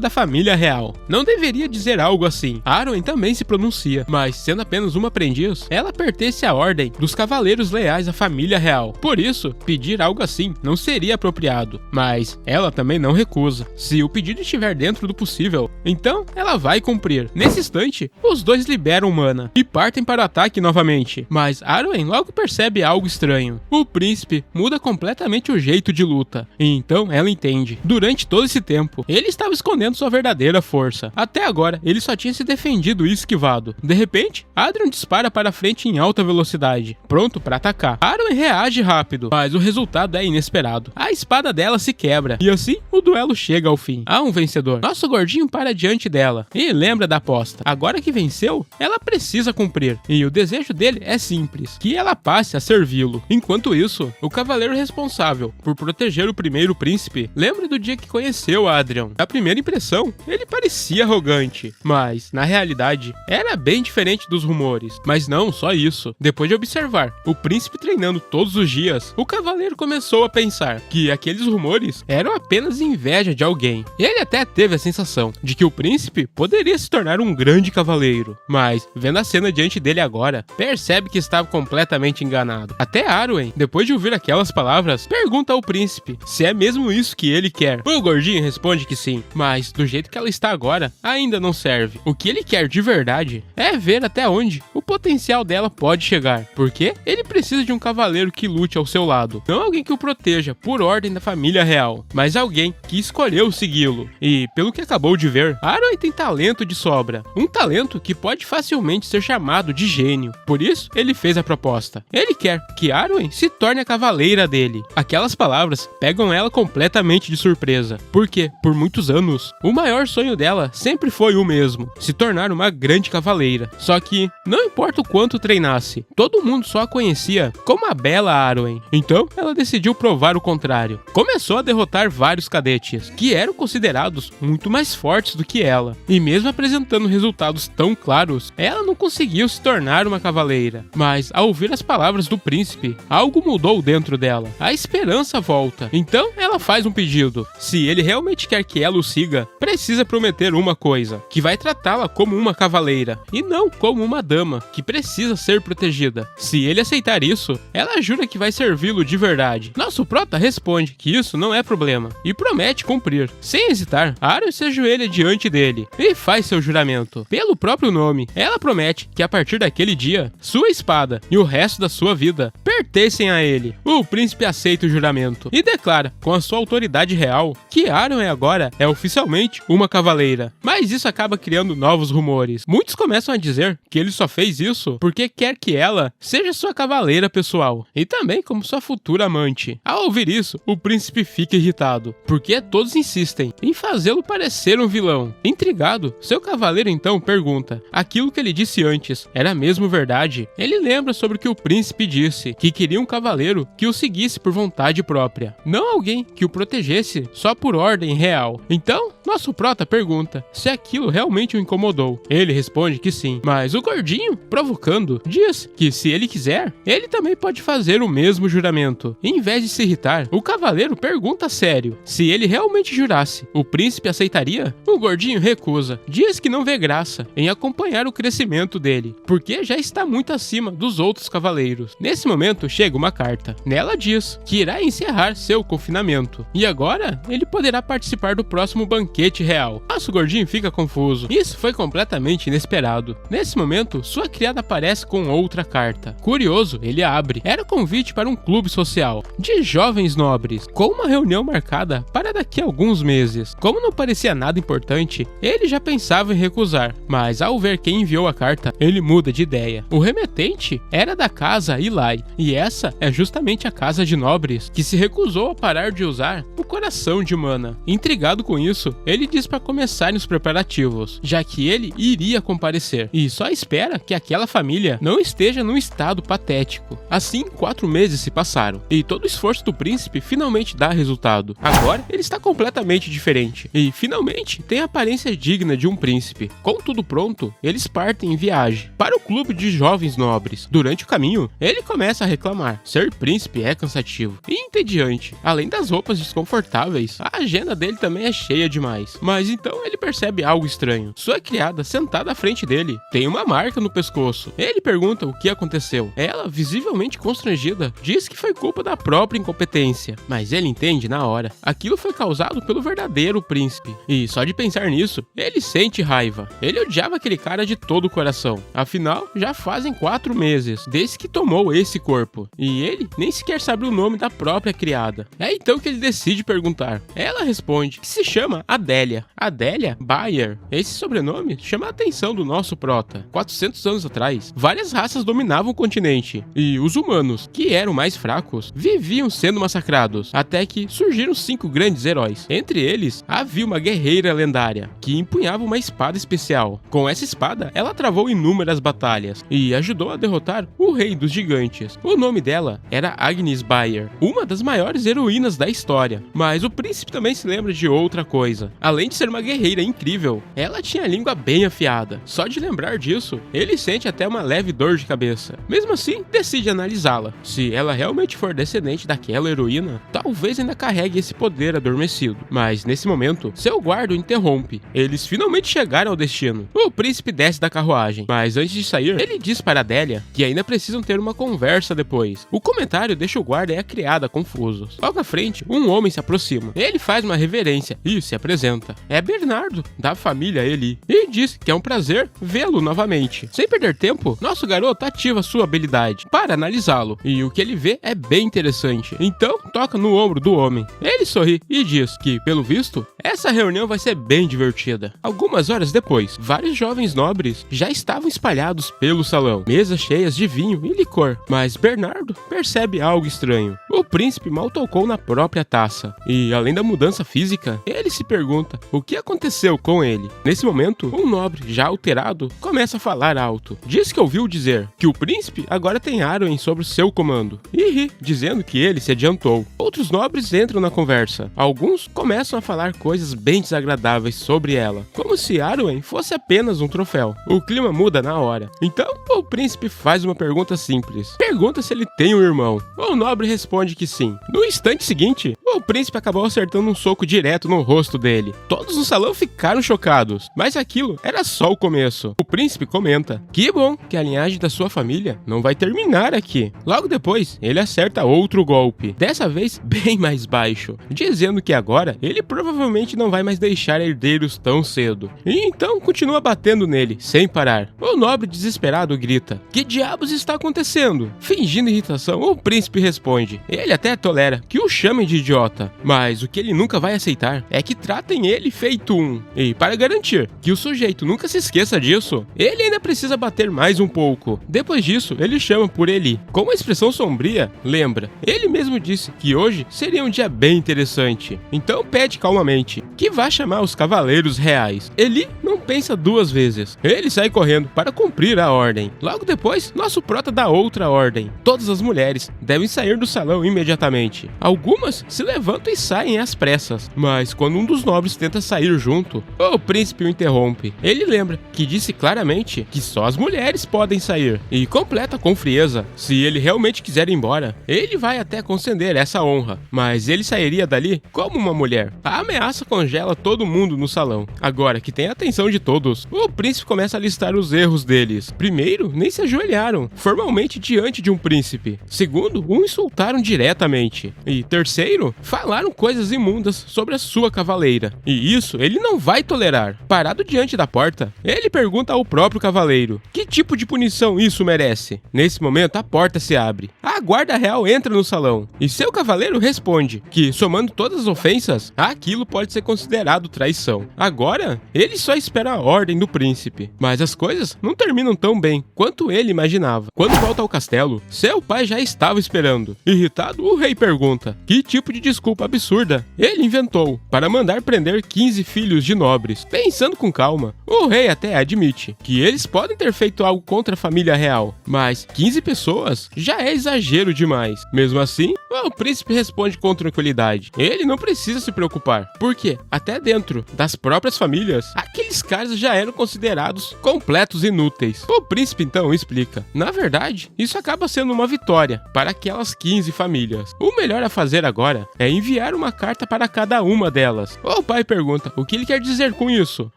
da família real. Não deveria dizer algo assim. Arwen também se pronuncia, mas sendo apenas uma aprendiz, ela pertence à ordem dos cavaleiros leais à família real. Por isso, pedir algo assim não seria apropriado. Mas ela também não recusa. Se o pedido estiver dentro do possível, então ela vai cumprir. Nesse instante, os dois liberam mana e partem para o ataque novamente. Mas Arwen logo percebe algo estranho. O príncipe muda completamente o jeito de luta. E então ela entende. Durante todo esse tempo, ele estava escondendo sua verdadeira força. Até agora, ele só tinha se defendido e esquivado. De repente, Adrian dispara para frente em alta velocidade, pronto para atacar. Arwen reage rápido, mas o resultado é inesperado. A espada dela se quebra, e assim o duelo chega ao fim. Há um vencedor. Nosso gordinho para diante dela e lembra da aposta. Agora que venceu, ela precisa cumprir. E o desejo dele é simples, que ela passe a servi-lo. Enquanto isso, o cavaleiro responsável por proteger o primeiro príncipe lembra do dia que conheceu Adrian. Na primeira impressão, ele parecia arrogante, mas, na realidade, era bem diferente dos rumores. Mas não só isso. Depois de observar o príncipe treinando todos os dias, o cavaleiro começou a pensar que aqueles rumores eram apenas inveja de alguém. Ele até teve a sensação de que o príncipe poderia se tornar um grande cavaleiro, mas, vendo a cena diante dele agora, percebe que estava completamente enganado. Até Arwen, depois de ouvir aquelas palavras, pergunta ao príncipe se é mesmo isso que ele quer. O gordinho responde que sim, mas do jeito que ela está agora, ainda não serve. O que ele quer de verdade é ver até onde o potencial dela pode chegar, porque ele precisa de um cavaleiro que lute ao seu lado, não alguém que o proteja por ordem da família real, mas alguém que escolheu segui-lo. E, pelo que acabou de ver, Arwen tem talento de sobra, um talento que pode facilmente ser chamado de gênio. Por isso, ele fez a proposta. Ele quer que Arwen se torne a cavaleira dele. Aquelas palavras pegam ela completamente de surpresa, porque, por muitos anos, o maior sonho dela sempre foi o mesmo, se tornar uma grande cavaleira. Só que, não importa o quanto treinasse, todo mundo só a conhecia como a bela Arwen. Então, ela decidiu provar o contrário. Começou a derrotar vários cadetes, que eram considerados muito mais fortes do que ela. E mesmo apresentando resultados tão claros, ela não conseguiu se tornar uma cavaleira. Mas, ao ouvir as palavras do príncipe, algo mudou dentro dela. A esperança volta. Então, ela faz um pedido. Se ele realmente quer que ela o siga, precisa prometer uma coisa, que vai tratá-la como uma cavaleira, e não como uma dama, que precisa ser protegida. Se ele aceitar isso, ela jura que vai servi-lo de verdade. Nosso prota responde que isso não é problema, e promete cumprir. Sem hesitar, Arwen se ajoelha diante dele, e faz seu juramento. Pelo próprio nome, ela promete que a partir daquele dia, sua espada e o resto da sua vida pertencem a ele. O príncipe aceita o juramento, e declara, com a sua autoridade real, que Arwen agora é oficialmente uma cavaleira. Mas isso acaba criando novos rumores. Muitos começam a dizer que ele só fez isso porque quer que ela seja sua cavaleira pessoal. e também como sua futura amante. Ao ouvir isso, o príncipe fica irritado, porque todos insistem em fazê-lo parecer um vilão. Intrigado, seu cavaleiro então pergunta: aquilo que ele disse antes era mesmo verdade? Ele lembra sobre o que o príncipe disse, que queria um cavaleiro que o seguisse por vontade própria, não alguém que o protegesse só por ordem real. Então, nosso prota pergunta se aquilo realmente o incomodou. Ele responde que sim, mas o gordinho, provocando, diz que se ele quiser, ele também pode fazer o mesmo juramento. Em vez de se irritar, o cavaleiro pergunta sério se ele realmente jurasse, o príncipe aceitaria? O gordinho recusa, diz que não vê graça em acompanhar o crescimento dele, porque já está muito acima dos outros cavaleiros. Nesse momento chega uma carta. Nela diz que irá encerrar seu confinamento, e agora ele poderá participar do próximo banquete real. Nosso gordinho fica confuso. Isso foi completamente inesperado. Nesse momento, sua criada aparece com outra carta. Curioso, ele abre. Era convite para um clube social de jovens nobres, com uma reunião marcada para daqui a alguns meses. Como não parecia nada importante, ele já pensava em recusar, mas ao ver quem enviou a carta, ele muda de ideia. O remetente era da casa Eli, e essa é justamente a casa de nobres que se recusou a parar de usar o coração de Mana. Intrigado com isso, ele diz para começarem os preparativos, já que ele iria comparecer, e só espera que aquela família não esteja num estado patético. Assim, 4 meses se passaram, e todo o esforço do príncipe finalmente dá resultado. Agora, ele está completamente diferente, e finalmente tem a aparência digna de um príncipe. Com tudo pronto, eles partem em viagem para o clube de jovens nobres. Durante o caminho, ele começa a reclamar. Ser príncipe é cansativo e entediante. Além das roupas desconfortáveis, a agenda dele também é cheia demais. Mas então ele percebe algo estranho. Sua criada, sentada à frente dele, tem uma marca no pescoço. Ele pergunta o que aconteceu. Ela, visivelmente constrangida, diz que foi culpa da própria incompetência. Mas ele entende na hora. Aquilo foi causado pelo verdadeiro príncipe. E só de pensar nisso, ele sente raiva. Ele odiava aquele cara de todo o coração. Afinal, já fazem 4 meses desde que tomou esse corpo. E ele nem sequer sabe o nome da própria criada. É então que ele decide perguntar. Ela responde que se chama Adélia. Adélia Bayer. Esse sobrenome chama a atenção do nosso prota. 400 anos atrás, várias raças dominavam o continente. E os humanos, que eram mais fracos, viviam sendo massacrados. Até que surgiram 5 grandes heróis. Entre eles, havia uma guerreira lendária, que empunhava uma espada especial. Com essa espada, ela travou inúmeras batalhas e ajudou a derrotar o rei dos gigantes. O nome dela era Agnes Bayer, uma das maiores heroínas da história. Mas o príncipe também se lembra de outra coisa. Além de ser uma guerreira incrível, ela tinha a língua bem afiada. Só de lembrar disso, ele sente até uma leve dor de cabeça. Mesmo assim, decide analisá-la. Se ela realmente for descendente daquela heroína, talvez ainda carregue esse poder adormecido. Mas nesse momento, seu guarda o interrompe. Eles finalmente chegaram ao destino. O príncipe desce da carruagem, mas antes de sair, ele diz para Adélia que ainda precisam ter uma conversa depois. O comentário deixa o guarda e a criada confusos. Logo à frente, um homem se aproxima. Ele faz uma reverência e se apresenta. É Bernardo, da família Eli, e diz que é um prazer vê-lo novamente. Sem perder tempo, nosso garoto ativa sua habilidade para analisá-lo, e o que ele vê é bem interessante. Então, toca no ombro do homem. Ele sorri e diz que, pelo visto, essa reunião vai ser bem divertida. Algumas horas depois, vários jovens nobres já estavam espalhados pelo salão, mesas cheias de vinho e licor, mas Bernardo percebe algo estranho. O príncipe mal tocou na própria taça, e além da mudança física, ele se pergunta o que aconteceu com ele. Nesse momento, um nobre, já alterado, começa a falar alto. Diz que ouviu dizer que o príncipe agora tem Arwen sob seu comando, e ri, dizendo que ele se adiantou. Outros nobres entram na conversa. Alguns começam a falar coisas bem desagradáveis sobre ela, como se Arwen fosse apenas um troféu. O clima muda na hora. Então, o príncipe faz uma pergunta simples. Pergunta se ele tem um irmão. O nobre responde que sim. No instante seguinte, o príncipe acabou acertando um soco direto no rosto dele. Todos no salão ficaram chocados, mas aquilo era só o começo. O príncipe comenta: que bom que a linhagem da sua família não vai terminar aqui. Logo depois, ele acerta outro golpe, dessa vez bem mais baixo, dizendo que agora ele provavelmente não vai mais deixar herdeiros tão cedo. E então continua batendo nele, sem parar. O nobre desesperado grita: que diabos está acontecendo? Fingindo irritação, o príncipe responde. Ele até tolera que o chamem de idiota, mas o que ele nunca vai aceitar é que tratem ele feito um. E para garantir que o sujeito nunca se esqueça disso, ele ainda precisa bater mais um pouco. Depois disso, ele chama por Eli, com uma expressão expressão sombria lembra. Ele mesmo disse que hoje seria um dia bem interessante. Então pede calmamente que vá chamar os cavaleiros reais. Eli não pensa duas vezes. Ele sai correndo para cumprir a ordem. Logo depois, nosso prota dá outra ordem. Todas as mulheres devem sair do salão imediatamente. Algumas se levantam e saem às pressas. Mas quando um dos nobres tenta sair junto, o príncipe o interrompe. Ele lembra que disse claramente que só as mulheres podem sair. E completa com frieza. Se ele realmente quiser ir embora, ele vai até conceder essa honra. Mas ele sairia dali como uma mulher. A ameaça congela todo mundo no salão. Agora que tem a atenção de todos, o príncipe começa a listar os erros deles. Primeiro, nem se ajoelharam formalmente diante de um príncipe. Segundo, o insultaram diretamente. E terceiro, falaram coisas imundas sobre a sua cavaleira. E isso ele não vai tolerar. Parado diante da porta, ele pergunta ao próprio cavaleiro: que tipo de punição isso merece? Nesse momento, a porta se abre. A guarda real entra no salão. E seu cavaleiro responde que, somando todas as ofensas, aquilo pode ser considerado traição. Agora, ele só espera a ordem do príncipe. Mas as coisas não terminam tão bem quanto ele imaginava. Quando volta ao castelo, seu pai já estava esperando. Irritado, o rei pergunta que tipo de desculpa absurda ele inventou para mandar prender 15 filhos de nobres. Pensando com calma, o rei até admite que eles podem ter feito algo contra a família real, mas 15 pessoas já é exagero demais. Mesmo assim, o príncipe responde com tranquilidade. Ele não precisa se preocupar, porque até dentro das próprias famílias, aqueles caras já eram considerados completos inúteis. O príncipe então explica: na verdade, isso acaba sendo uma vitória para aquelas 15 famílias. O melhor a fazer agora é enviar uma carta para cada uma delas. O pai pergunta o que ele quer dizer com isso.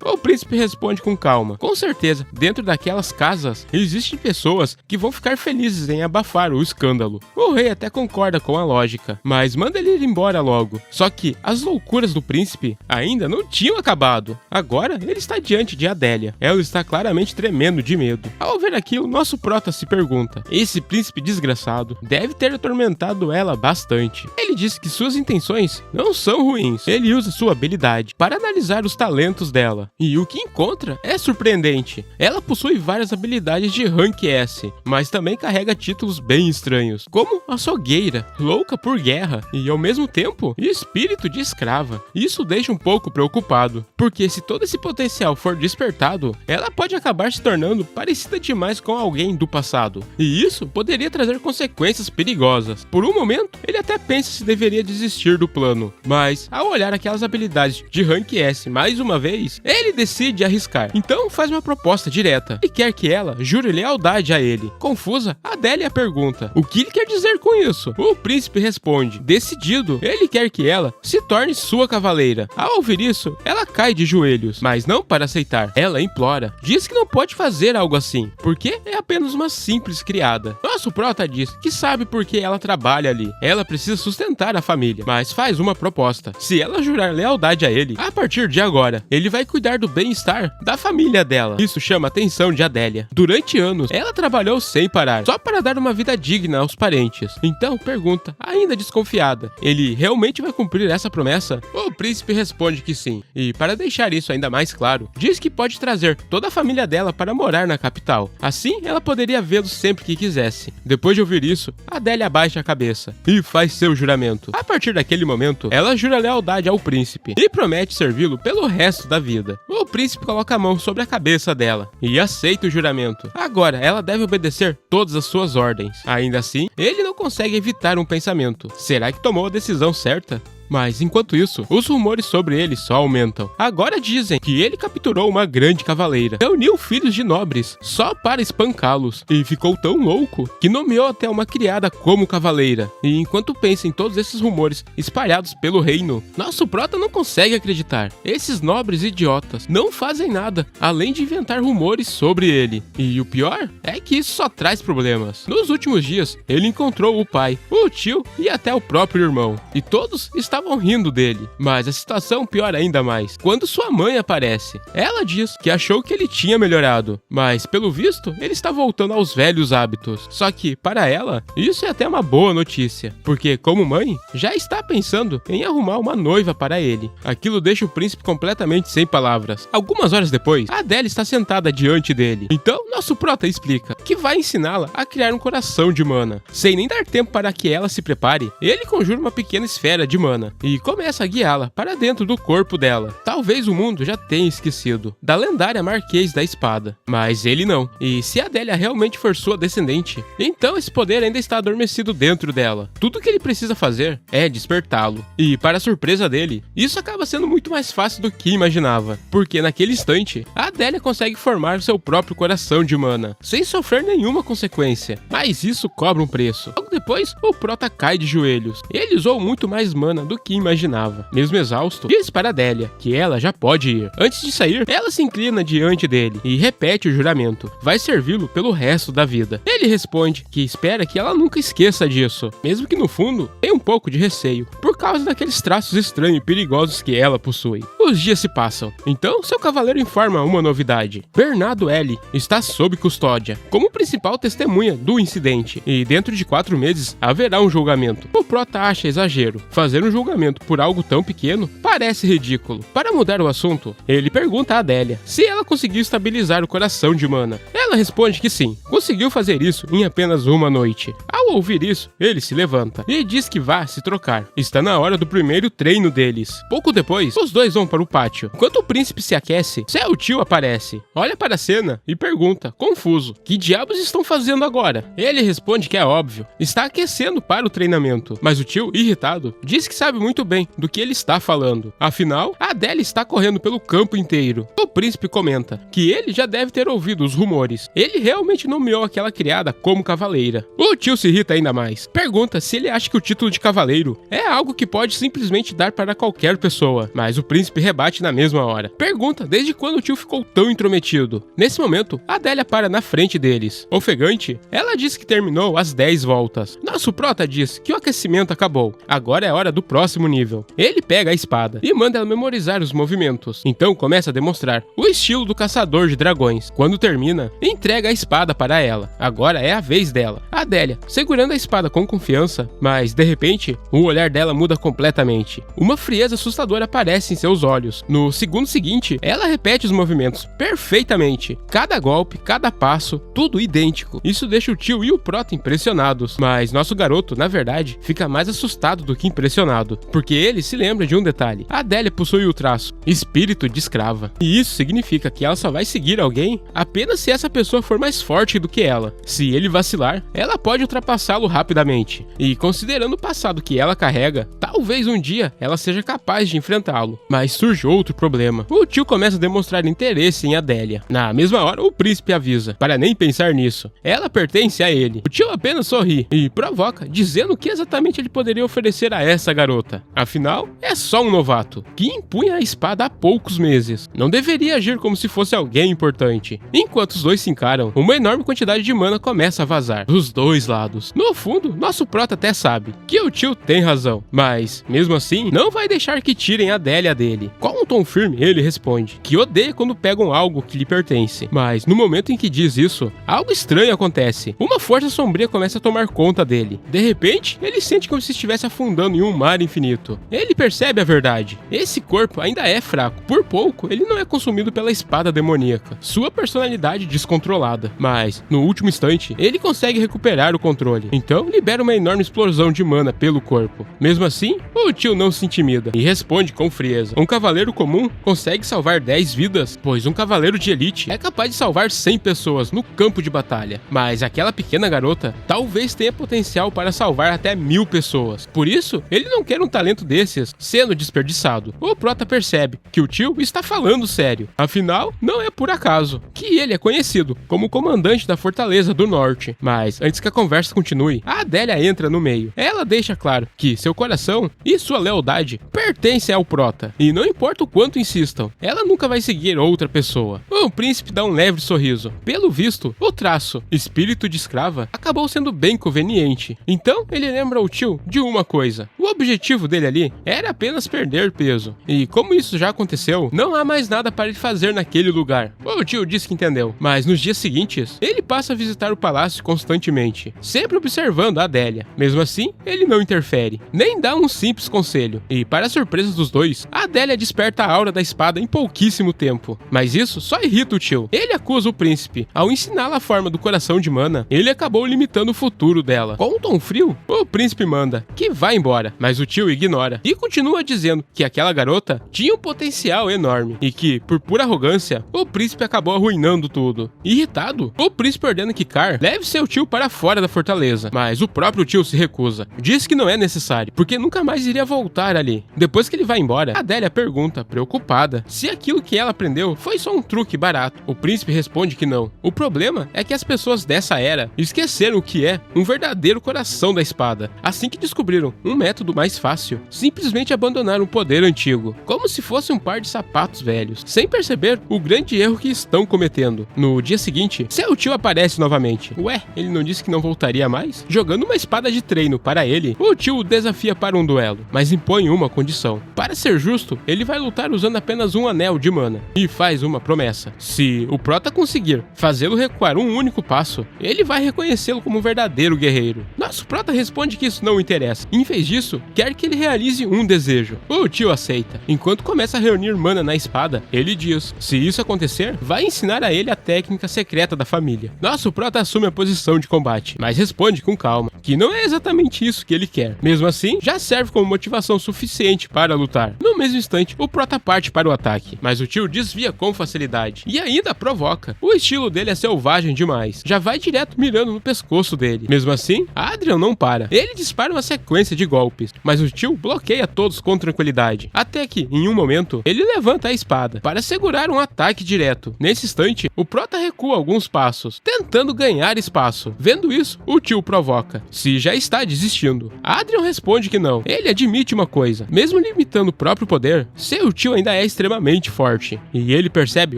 O príncipe responde com calma: com certeza, dentro daquelas casas, existem pessoas que vão ficar felizes em abafar o escândalo. O rei até concorda com a lógica, mas manda ele ir embora logo. Só que as loucuras do príncipe ainda não tinham acabado. Agora ele está diante de Adélia. Ela está claramente tremendo de medo. Ao ver aquilo, nosso prota se pergunta: esse príncipe desgraçado deve ter atormentado ela bastante. Ele diz que suas intenções não são ruins. Ele usa sua habilidade para analisar os talentos dela. E o que encontra é surpreendente. Ela possui várias habilidades de rank S, mas também carrega títulos bem estranhos, como açougueira, louca por guerra e, ao mesmo tempo, espírito de escrava. Isso deixa um pouco preocupado, porque se todo esse potencial for despertado, ela pode acabar se tornando parecida demais com alguém do passado. E isso poderia trazer consequências perigosas. Por um momento, ele até pensa se deveria desistir do plano, mas ao olhar aquelas habilidades de rank S mais uma vez, ele decide arriscar. Então faz uma proposta direta e quer que ela jure lealdade a ele. Confusa, Adélia pergunta: o que ele quer dizer com isso? O príncipe responde: decidido, ele quer que ela se torne sua cavaleira. Ao ouvir isso, ela cai de joelhos, mas não para aceitar. Ela implora, diz que não pode fazer algo assim, porque é apenas uma simples criada. Nosso prota diz que sabe porque ela trabalha ali. Ela precisa sustentar a família, mas faz uma proposta: se ela jurar lealdade a ele, a partir de agora, ele vai cuidar do bem-estar da família dela. Isso chama a atenção de Adélia. Durante anos, ela trabalhou sem parar, só para dar uma vida digna aos parentes. Então pergunta, ainda desconfiada: ele realmente vai cumprir essa promessa? O príncipe responde que sim, e para deixar isso ainda mais claro, diz que pode trazer toda a família dela para morar na capital. Assim, ela poderia vê-los sempre que quisesse. Depois de ouvir isso, Adélia abaixa a cabeça e faz seu juramento. A partir daquele momento, ela jura lealdade ao príncipe e promete servi-lo pelo resto da vida. O príncipe coloca a mão sobre a cabeça dela e aceita o juramento. Agora, ela deve obedecer todas as suas ordens. Ainda assim, ele não consegue evitar um pensamento: será que tomou a decisão certa? Mas, enquanto isso, os rumores sobre ele só aumentam. Agora dizem que ele capturou uma grande cavaleira, reuniu filhos de nobres só para espancá-los, e ficou tão louco que nomeou até uma criada como cavaleira. E enquanto pensa em todos esses rumores espalhados pelo reino, nosso prota não consegue acreditar. Esses nobres idiotas não fazem nada, além de inventar rumores sobre ele. E o pior é que isso só traz problemas. Nos últimos dias, ele encontrou o pai, o tio e até o próprio irmão, e todos estavam estavam rindo dele. Mas a situação piora ainda mais quando sua mãe aparece. Ela diz que achou que ele tinha melhorado, mas pelo visto ele está voltando aos velhos hábitos. Só que para ela, isso é até uma boa notícia, porque como mãe, já está pensando em arrumar uma noiva para ele. Aquilo deixa o príncipe completamente sem palavras. Algumas horas depois, a Adélia está sentada diante dele. Então, nosso prota explica que vai ensiná-la a criar um coração de mana. Sem nem dar tempo para que ela se prepare, ele conjura uma pequena esfera de mana e começa a guiá-la para dentro do corpo dela. Talvez o mundo já tenha esquecido da lendária Marquês da Espada, mas ele não. E se a Adélia realmente for sua descendente, então esse poder ainda está adormecido dentro dela. Tudo que ele precisa fazer é despertá-lo. E para surpresa dele, isso acaba sendo muito mais fácil do que imaginava, porque naquele instante, a Adélia consegue formar o seu próprio coração de mana, sem sofrer nenhuma consequência. Mas isso cobra um preço. Logo depois, o prota cai de joelhos. Ele usou muito mais mana do que imaginava. Mesmo exausto, diz para Adélia que ela já pode ir. Antes de sair, ela se inclina diante dele e repete o juramento. Vai servi-lo pelo resto da vida. Ele responde que espera que ela nunca esqueça disso, mesmo que no fundo tenha um pouco de receio, por causa daqueles traços estranhos e perigosos que ela possui. Os dias se passam. Então, seu cavaleiro informa uma novidade. Bernardo L. está sob custódia, como principal testemunha do incidente, e dentro de 4 meses haverá um julgamento. O prota acha exagero. Fazer um julgamento por algo tão pequeno parece ridículo. Para mudar o assunto, ele pergunta a Adélia se ela conseguiu estabilizar o coração de mana. Ela responde que sim, conseguiu fazer isso em apenas uma noite. Ao ouvir isso, ele se levanta e diz que vá se trocar. Está na hora do primeiro treino deles. Pouco depois, os dois vão para o pátio. Enquanto o príncipe se aquece, seu tio aparece, olha para a cena e pergunta, confuso, que diabos estão fazendo agora? Ele responde que é óbvio, está aquecendo para o treinamento. Mas o tio, irritado, diz que sabe muito bem do que ele está falando. Afinal, a Adélia está correndo pelo campo inteiro. O príncipe comenta que ele já deve ter ouvido os rumores. Ele realmente nomeou aquela criada como cavaleira. O tio se irrita ainda mais. Pergunta se ele acha que o título de cavaleiro é algo que pode simplesmente dar para qualquer pessoa. Mas o príncipe rebate na mesma hora. Pergunta desde quando o tio ficou tão intrometido. Nesse momento, a Adélia para na frente deles. Ofegante, ela diz que terminou as 10 voltas. Nosso prota diz que o aquecimento acabou. Agora é hora do próximo nível. Ele pega a espada e manda ela memorizar os movimentos. Então começa a demonstrar o estilo do caçador de dragões. Quando termina, entrega a espada para ela. Agora é a vez dela. A Adélia, segurando a espada com confiança, mas de repente, o olhar dela muda completamente. Uma frieza assustadora aparece em seus olhos. No segundo seguinte, ela repete os movimentos perfeitamente. Cada golpe, cada passo, tudo idêntico. Isso deixa o tio e o prota impressionados. Mas nosso garoto, na verdade, fica mais assustado do que impressionado, porque ele se lembra de um detalhe. A Adélia possui o traço espírito de escrava. E isso significa que ela só vai seguir alguém apenas se essa pessoa for mais forte do que ela. Se ele vacilar, ela pode ultrapassá-lo rapidamente. E considerando o passado que ela carrega, talvez um dia ela seja capaz de enfrentá-lo. Mas surge outro problema. O tio começa a demonstrar interesse em Adélia. Na mesma hora, o príncipe avisa, para nem pensar nisso. Ela pertence a ele. O tio apenas sorri e provoca, dizendo o que exatamente ele poderia oferecer a essa garota. Afinal, é só um novato, que empunha a espada há poucos meses. Não deveria agir como se fosse alguém importante. Enquanto os dois se encaram, uma enorme quantidade de mana começa a vazar dos dois lados. No fundo, nosso prota até sabe que o tio tem razão, mas, mesmo assim, não vai deixar que tirem a Adélia dele. Com um tom firme, ele responde que odeia quando pegam algo que lhe pertence. Mas, no momento em que diz isso, algo estranho acontece. Uma força sombria começa a tomar conta dele. De repente, ele sente como se estivesse afundando em um mar infinito. Ele percebe a verdade. Esse corpo ainda é fraco. Por pouco, ele não é consumido pela espada demoníaca. Sua personalidade descontrolada. Mas, no último instante, ele consegue recuperar o controle. Então, libera uma enorme explosão de mana pelo corpo. Mesmo assim, o tio não se intimida e responde com frieza. Um cavaleiro comum consegue salvar 10 vidas, pois um cavaleiro de elite é capaz de salvar 100 pessoas no campo de batalha. Mas aquela pequena garota talvez tenha potencial para salvar até 1000 pessoas. Por isso, ele não quer um talento desses sendo desperdiçado. O prota percebe que o tio está falando sério. Afinal, não é por acaso que ele é conhecido como o comandante da Fortaleza do Norte. Mas, antes que a conversa continue, a Adélia entra no meio. Ela deixa claro que seu coração e sua lealdade pertencem ao prota. E não importa o quanto insistam, ela nunca vai seguir outra pessoa. O príncipe dá um leve sorriso. Pelo visto, o traço espírito de escrava acabou sendo bem conveniente novamente. Então ele lembra o tio de uma coisa: o objetivo dele ali era apenas perder peso. E como isso já aconteceu, não há mais nada para ele fazer naquele lugar. O tio diz que entendeu, mas nos dias seguintes, ele passa a visitar o palácio constantemente, sempre observando a Adélia. Mesmo assim, ele não interfere, nem dá um simples conselho. E para surpresa dos dois, a Adélia desperta a aura da espada em pouquíssimo tempo. Mas isso só irrita o tio. Ele acusa o príncipe. Ao ensiná-la a forma do coração de mana, ele acabou limitando o futuro dela. Com um tom frio, o príncipe manda que vá embora, mas o tio ignora e continua dizendo que aquela garota tinha um potencial enorme e que, por pura arrogância, o príncipe acabou arruinando tudo. Irritado, o príncipe ordena que Car leve seu tio para fora da fortaleza, mas o próprio tio se recusa. Diz que não é necessário, porque nunca mais iria voltar ali. Depois que ele vai embora, Adélia pergunta, preocupada, se aquilo que ela aprendeu foi só um truque barato. O príncipe responde que não. O problema é que as pessoas dessa era esqueceram o que é um verdadeiro coração da espada. Assim que descobriram um método mais fácil, simplesmente abandonaram o poder antigo, como se fosse um par de sapatos velhos, sem perceber o grande erro que estão cometendo. No dia seguinte, seu tio aparece novamente. Ué, ele não disse que não voltaria mais? Jogando uma espada de treino para ele, o tio o desafia para um duelo, mas impõe uma condição. Para ser justo, ele vai lutar usando apenas um anel de mana e faz uma promessa: se o prota conseguir fazê-lo recuar um único passo, ele vai reconhecê-lo como um verdadeiro guerreiro. Nosso prota responde que isso não o interessa. Em vez disso, quer que ele realize um desejo. O tio aceita. Enquanto começa a reunir mana na espada, ele diz: se isso acontecer, vai ensinar a ele a técnica secreta da família. Nosso prota assume a posição de combate, mas responde com calma que não é exatamente isso que ele quer. Mesmo assim, já serve como motivação suficiente para lutar. No mesmo instante, o prota parte para o ataque, mas o tio desvia com facilidade e ainda provoca. O estilo dele é selvagem demais, já vai direto mirando no pescoço dele. Mesmo assim, Adrian não para. Ele dispara uma sequência de golpes, mas o tio bloqueia todos com tranquilidade, até que, em um momento, ele levanta a espada para segurar um ataque direto. Nesse instante, o prota recua alguns passos, tentando ganhar espaço. Vendo isso, o tio provoca: se já está desistindo. Adrian responde que não. Ele admite uma coisa: mesmo limitando o próprio poder, seu tio ainda é extremamente forte. E ele percebe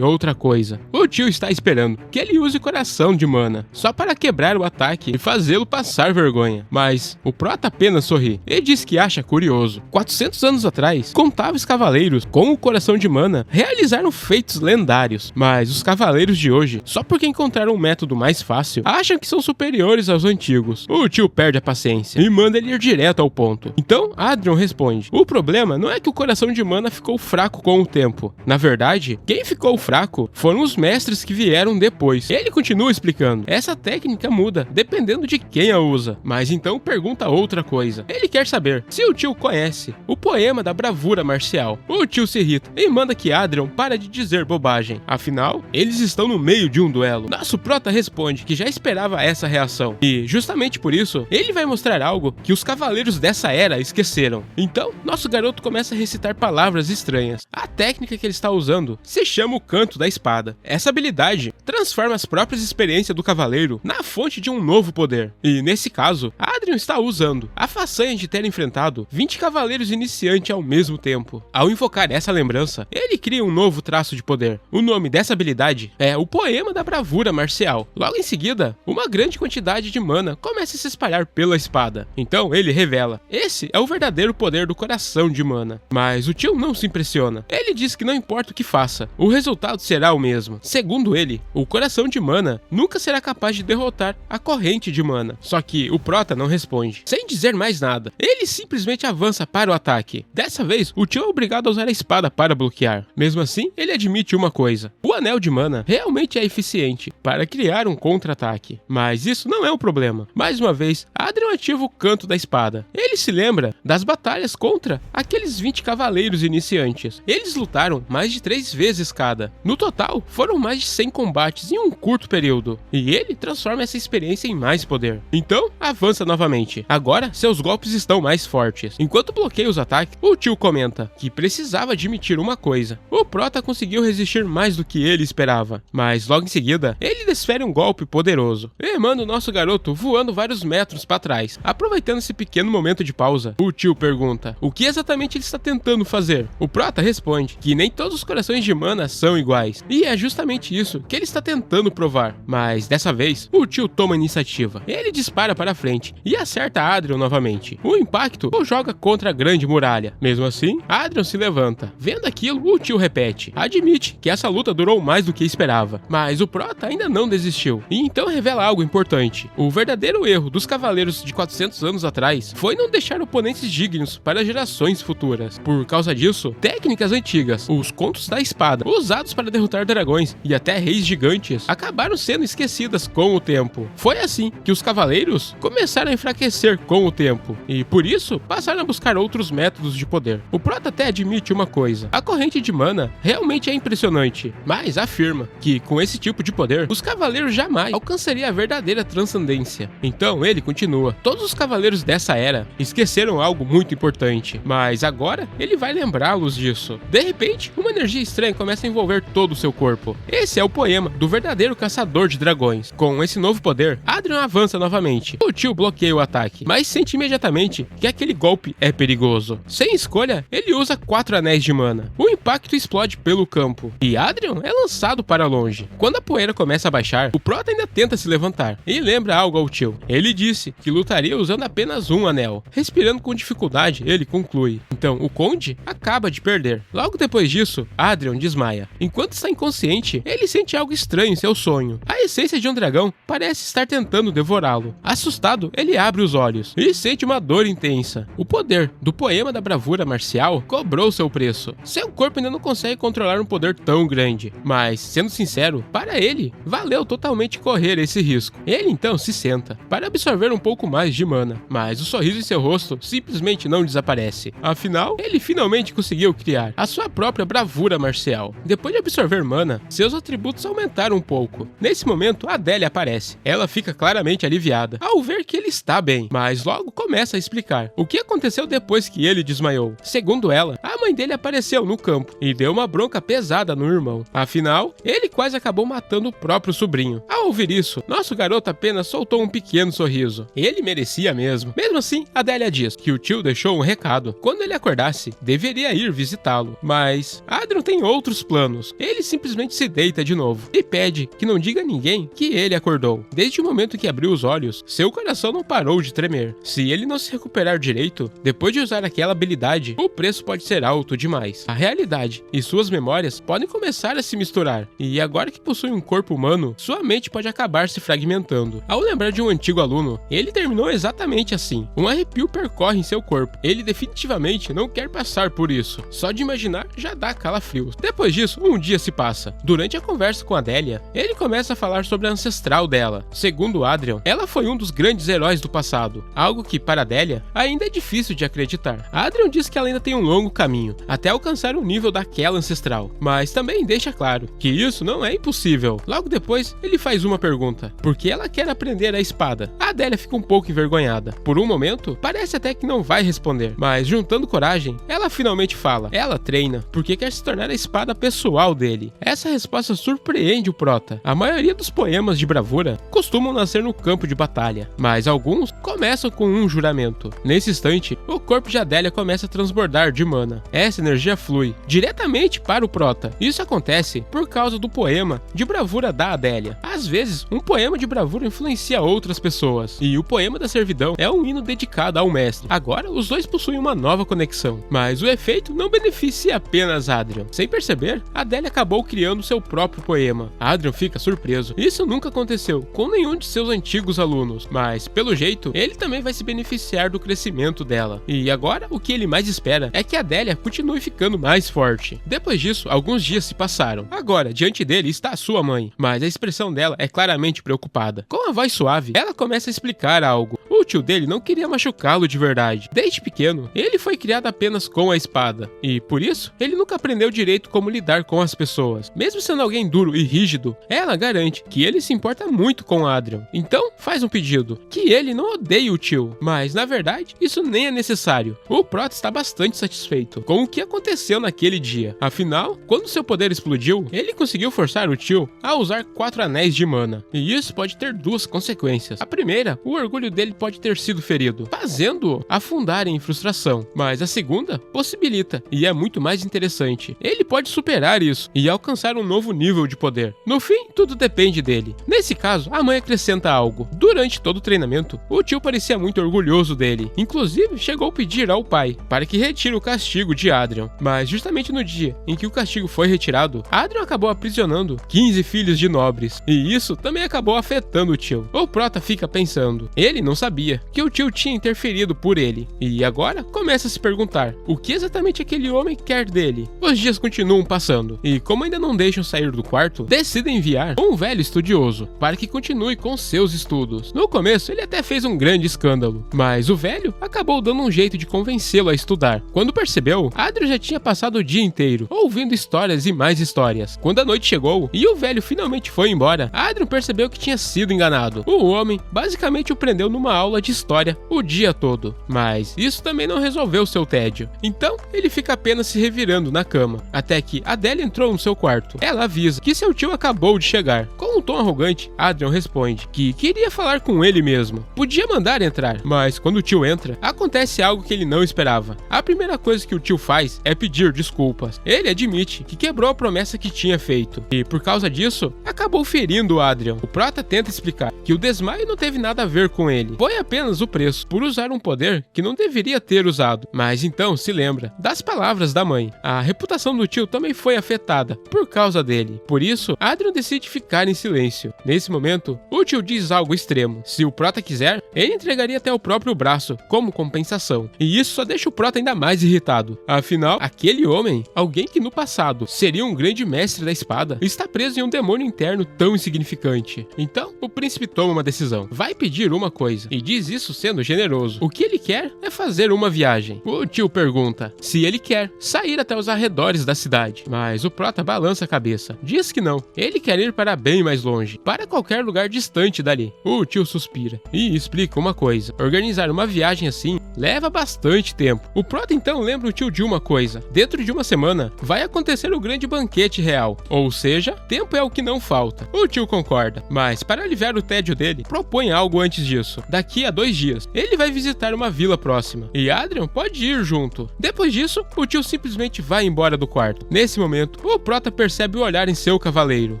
outra coisa: o tio está esperando que ele use coração de mana, só para quebrar o ataque e fazê-lo passar vergonha. Mas o prota apenas sorri e diz que acha curioso. 400 anos atrás, contáveis cavaleiros com o coração de mana realizaram feitos lendários, mas os cavaleiros de hoje, só porque encontraram um método mais fácil, acham que são superiores aos antigos. O tio perde a paciência e manda ele ir direto ao ponto. Então, Adrian responde: o problema não é que o coração de mana ficou fraco com o tempo. Na verdade, quem ficou fraco foram os mestres que vieram depois. Ele continua explicando: essa técnica muda dependendo de quem a usa. Mas então pergunta outra coisa. Ele quer saber se o tio conhece o poema da bravura marcial. O tio se irrita e manda que Adrian para de dizer bobagem. Afinal, eles estão no meio de um duelo. Nosso prota responde que já esperava essa reação. E, justamente por isso, ele vai mostrar algo que os cavaleiros dessa era esqueceram. Então, nosso garoto começa a recitar palavras estranhas. A técnica que ele está usando se chama o canto da espada. Essa habilidade transforma as próprias experiências do cavaleiro na fonte de um novo poder. E, nesse caso, Adrian está usando a façanha de ter enfrentado 20 cavaleiros iniciantes ao mesmo tempo. Ao invocar essa lembrança, ele cria um novo traço de poder. O nome dessa habilidade é o Poema da Bravura Marcial. Logo em seguida, uma grande quantidade de mana começa a se espalhar pela espada. Então ele revela: esse é o verdadeiro poder do coração de mana. Mas o tio não se impressiona. Ele diz que não importa o que faça, o resultado será o mesmo. Segundo ele, o coração de mana nunca será capaz de derrotar a corrente de mana. Só que o prota não responde. Sem dizer mais nada, ele simplesmente avança para o ataque. Dessa vez, o tio é obrigado a usar a espada para bloquear. Mesmo assim, ele admite uma coisa: o anel de mana realmente é eficiente para criar um contra-ataque. Mas isso não é o problema. Mais uma vez, Adrian ativa o canto da espada. Ele se lembra das batalhas contra aqueles 20 cavaleiros iniciantes. Eles lutaram mais de 3 vezes cada. No total, foram mais de 100 combates em um curto período. E ele transforma essa experiência em mais poder. Então, avança novamente. Agora, seus golpes estão mais fortes. Enquanto bloqueia os ataques, o tio comenta que precisava admitir uma coisa: o prota conseguiu resistir mais do que ele esperava. Mas logo em seguida, ele desfere um golpe poderoso e manda o nosso garoto voando vários metros para trás. Aproveitando esse pequeno momento de pausa, o tio pergunta o que exatamente ele está tentando fazer. O prota responde que nem todos os corações de mana são iguais, e é justamente isso que ele está tentando provar. Mas dessa vez, o tio toma a iniciativa. Ele dispara vira para frente e acerta Adrian novamente. O impacto o joga contra a grande muralha. Mesmo assim, Adrian se levanta. Vendo aquilo, o tio repete. Admite que essa luta durou mais do que esperava, mas o Prota ainda não desistiu. E então revela algo importante. O verdadeiro erro dos cavaleiros de 400 anos atrás foi não deixar oponentes dignos para gerações futuras. Por causa disso, técnicas antigas, os contos da espada, usados para derrotar dragões e até reis gigantes, acabaram sendo esquecidas com o tempo. Foi assim que os cavaleiros começaram a enfraquecer com o tempo, e por isso passaram a buscar outros métodos de poder. O Prota até admite uma coisa: a corrente de mana realmente é impressionante, mas afirma que com esse tipo de poder, os cavaleiros jamais alcançariam a verdadeira transcendência. Então ele continua: todos os cavaleiros dessa era esqueceram algo muito importante, mas agora ele vai lembrá-los disso. De repente, uma energia estranha começa a envolver todo o seu corpo. Esse é o poema do verdadeiro caçador de dragões. Com esse novo poder, Adrian avança novamente. O tio bloqueia o ataque, mas sente imediatamente que aquele golpe é perigoso. Sem escolha, ele usa 4 anéis de mana. O impacto explode pelo campo, e Adrian é lançado para longe. Quando a poeira começa a baixar, o Prota ainda tenta se levantar, e lembra algo ao tio. Ele disse que lutaria usando apenas um anel. Respirando com dificuldade, ele conclui. Então, o conde acaba de perder. Logo depois disso, Adrian desmaia. Enquanto está inconsciente, ele sente algo estranho em seu sonho. A essência de um dragão parece estar tentando devorá-lo. Assustado, ele abre os olhos e sente uma dor intensa. O poder do poema da bravura marcial cobrou seu preço. Seu corpo ainda não consegue controlar um poder tão grande, mas, sendo sincero, para ele, valeu totalmente correr esse risco. Ele então se senta para absorver um pouco mais de mana, mas o sorriso em seu rosto simplesmente não desaparece. Afinal, ele finalmente conseguiu criar a sua própria bravura marcial. Depois de absorver mana, seus atributos aumentaram um pouco. Nesse momento, Adélia aparece. Ela fica claramente aliviada ao ver que ele está bem, mas logo começa a explicar o que aconteceu depois que ele desmaiou. Segundo ela, a mãe dele apareceu no campo e deu uma bronca pesada no irmão. Afinal, ele quase acabou matando o próprio sobrinho. Ao ouvir isso, nosso garoto apenas soltou um pequeno sorriso. Ele merecia mesmo. Mesmo assim, Adélia diz que o tio deixou um recado. Quando ele acordasse, deveria ir visitá-lo. Mas Adrian tem outros planos. Ele simplesmente se deita de novo e pede que não diga a ninguém que ele acordou. Desde o momento que abriu os olhos, seu coração não parou de tremer. Se ele não se recuperar direito, depois de usar aquela habilidade, o preço pode ser alto demais. A realidade e suas memórias podem começar a se misturar, e agora que possui um corpo humano, sua mente pode acabar se fragmentando. Ao lembrar de um antigo aluno, ele terminou exatamente assim. Um arrepio percorre em seu corpo. Ele definitivamente não quer passar por isso. Só de imaginar já dá calafrios. Depois disso, um dia se passa. Durante a conversa com Adélia, ele começa a falar sobre a ancestral dela. Segundo Adrian, ela foi um dos grandes heróis do passado, algo que para Adélia ainda é difícil de acreditar. Adrian diz que ela ainda tem um longo caminho até alcançar o nível daquela ancestral, mas também deixa claro que isso não é impossível. Logo depois, ele faz uma pergunta: por que ela quer aprender a espada? A Adélia fica um pouco envergonhada. Por um momento, parece até que não vai responder, mas juntando coragem, ela finalmente fala. Ela treina porque quer se tornar a espada pessoal dele. Essa resposta surpreende o Prota. A maioria dos poemas de bravura costumam nascer no campo de batalha, mas alguns começam com um juramento. Nesse instante, o corpo de Adélia começa a transbordar de mana. Essa energia flui diretamente para o Prota. Isso acontece por causa do poema de bravura da Adélia. Às vezes, um poema de bravura influencia outras pessoas, e o poema da servidão é um hino dedicado ao mestre. Agora, os dois possuem uma nova conexão, mas o efeito não beneficia apenas Adrian. Sem perceber, Adélia acabou criando seu próprio poema. Adrian fica surpreso. Isso nunca aconteceu com nenhum de seus antigos alunos, mas, pelo jeito, ele também vai se beneficiar do crescimento dela. E agora, o que ele mais espera é que Adélia continue ficando mais forte. Depois disso, alguns dias se passaram. Agora, diante dele está a sua mãe, mas a expressão dela é claramente preocupada. Com a voz suave, ela começa a explicar algo. O tio dele não queria machucá-lo de verdade. Desde pequeno, ele foi criado apenas com a espada, e por isso, ele nunca aprendeu direito como lidar com as pessoas. Mesmo sendo alguém duro e rígido, ela garante que ele se importa muito com Adrian. Então, faz um pedido, que ele não odeie o tio, mas na verdade, isso nem é necessário. O Prota está bastante satisfeito com o que aconteceu naquele dia. Afinal, quando seu poder explodiu, ele conseguiu forçar o tio a usar 4 anéis de mana, e isso pode ter duas consequências. A primeira, o orgulho dele pode pode ter sido ferido, fazendo-o afundar em frustração. Mas a segunda possibilita, e é muito mais interessante. Ele pode superar isso e alcançar um novo nível de poder. No fim, tudo depende dele. Nesse caso, a mãe acrescenta algo. Durante todo o treinamento, o tio parecia muito orgulhoso dele. Inclusive, chegou a pedir ao pai para que retire o castigo de Adrian. Mas justamente no dia em que o castigo foi retirado, Adrian acabou aprisionando 15 filhos de nobres. E isso também acabou afetando o tio. O prota fica pensando. Ele não sabia que o tio tinha interferido por ele. E agora começa a se perguntar o que exatamente aquele homem quer dele. Os dias continuam passando. E como ainda não deixam sair do quarto, decidem enviar um velho estudioso para que continue com seus estudos. No começo, ele até fez um grande escândalo. Mas o velho acabou dando um jeito de convencê-lo a estudar. Quando percebeu, Adrian já tinha passado o dia inteiro ouvindo histórias e mais histórias. Quando a noite chegou e o velho finalmente foi embora, Adrian percebeu que tinha sido enganado. O homem basicamente o prendeu numa aula de história o dia todo. Mas isso também não resolveu seu tédio. Então, ele fica apenas se revirando na cama, até que Adele entrou no seu quarto. Ela avisa que seu tio acabou de chegar. Com um tom arrogante, Adrian responde que queria falar com ele mesmo. Podia mandar entrar, mas quando o tio entra, acontece algo que ele não esperava. A primeira coisa que o tio faz é pedir desculpas. Ele admite que quebrou a promessa que tinha feito, e por causa disso, acabou ferindo o Adrian. O prota tenta explicar que o desmaio não teve nada a ver com ele, foi apenas o preço por usar um poder que não deveria ter usado. Mas então se lembra das palavras da mãe. A reputação do tio também foi afetada por causa dele. Por isso, Adrian decide ficar em silêncio. Nesse momento, o tio diz algo extremo. Se o prota quiser, ele entregaria até o próprio braço como compensação. E isso só deixa o prota ainda mais irritado. Afinal, aquele homem, alguém que no passado seria um grande mestre da espada, está preso em um demônio interno tão insignificante. Então, o príncipe toma uma decisão. Vai pedir uma coisa, e diz isso sendo generoso. O que ele quer é fazer uma viagem. O tio pergunta se ele quer sair até os arredores da cidade, mas o prota balança a cabeça. Diz que não. Ele quer ir para bem mais longe, para qualquer lugar distante dali. O tio suspira e explica uma coisa. Organizar uma viagem assim leva bastante tempo. O prota então lembra o tio de uma coisa. Dentro de uma semana, vai acontecer o grande banquete real. Ou seja, tempo é o que não falta. O tio concorda, mas para aliviar o tédio dele, propõe algo antes disso. Daqui a 2 dias, ele vai visitar uma vila próxima, e Adrian pode ir junto. Depois disso, o tio simplesmente vai embora do quarto. Nesse momento, o prota percebe o olhar em seu cavaleiro.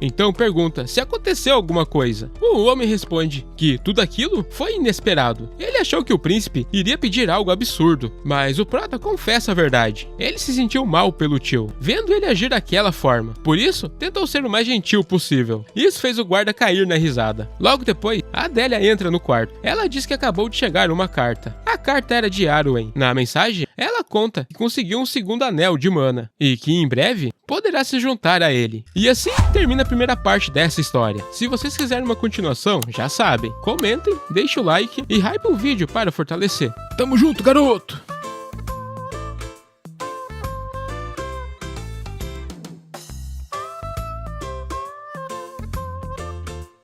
Então pergunta se aconteceu alguma coisa. O homem responde que tudo aquilo foi inesperado. Ele achou que o príncipe iria pedir algo absurdo, mas o prota confessa a verdade. Ele se sentiu mal pelo tio, vendo ele agir daquela forma. Por isso, tentou ser o mais gentil possível. Isso fez o guarda cair na risada. Logo depois, a Adélia entra no quarto. Ela diz que acabou de chegar uma carta. A carta era de Arwen. Na mensagem, ela conta que conseguiu um segundo anel de mana e que em breve poderá se juntar a ele. E assim termina a primeira parte dessa história. Se vocês quiserem uma continuação, já sabem, comentem, deixem o like e hypem o vídeo para fortalecer. Tamo junto, garoto!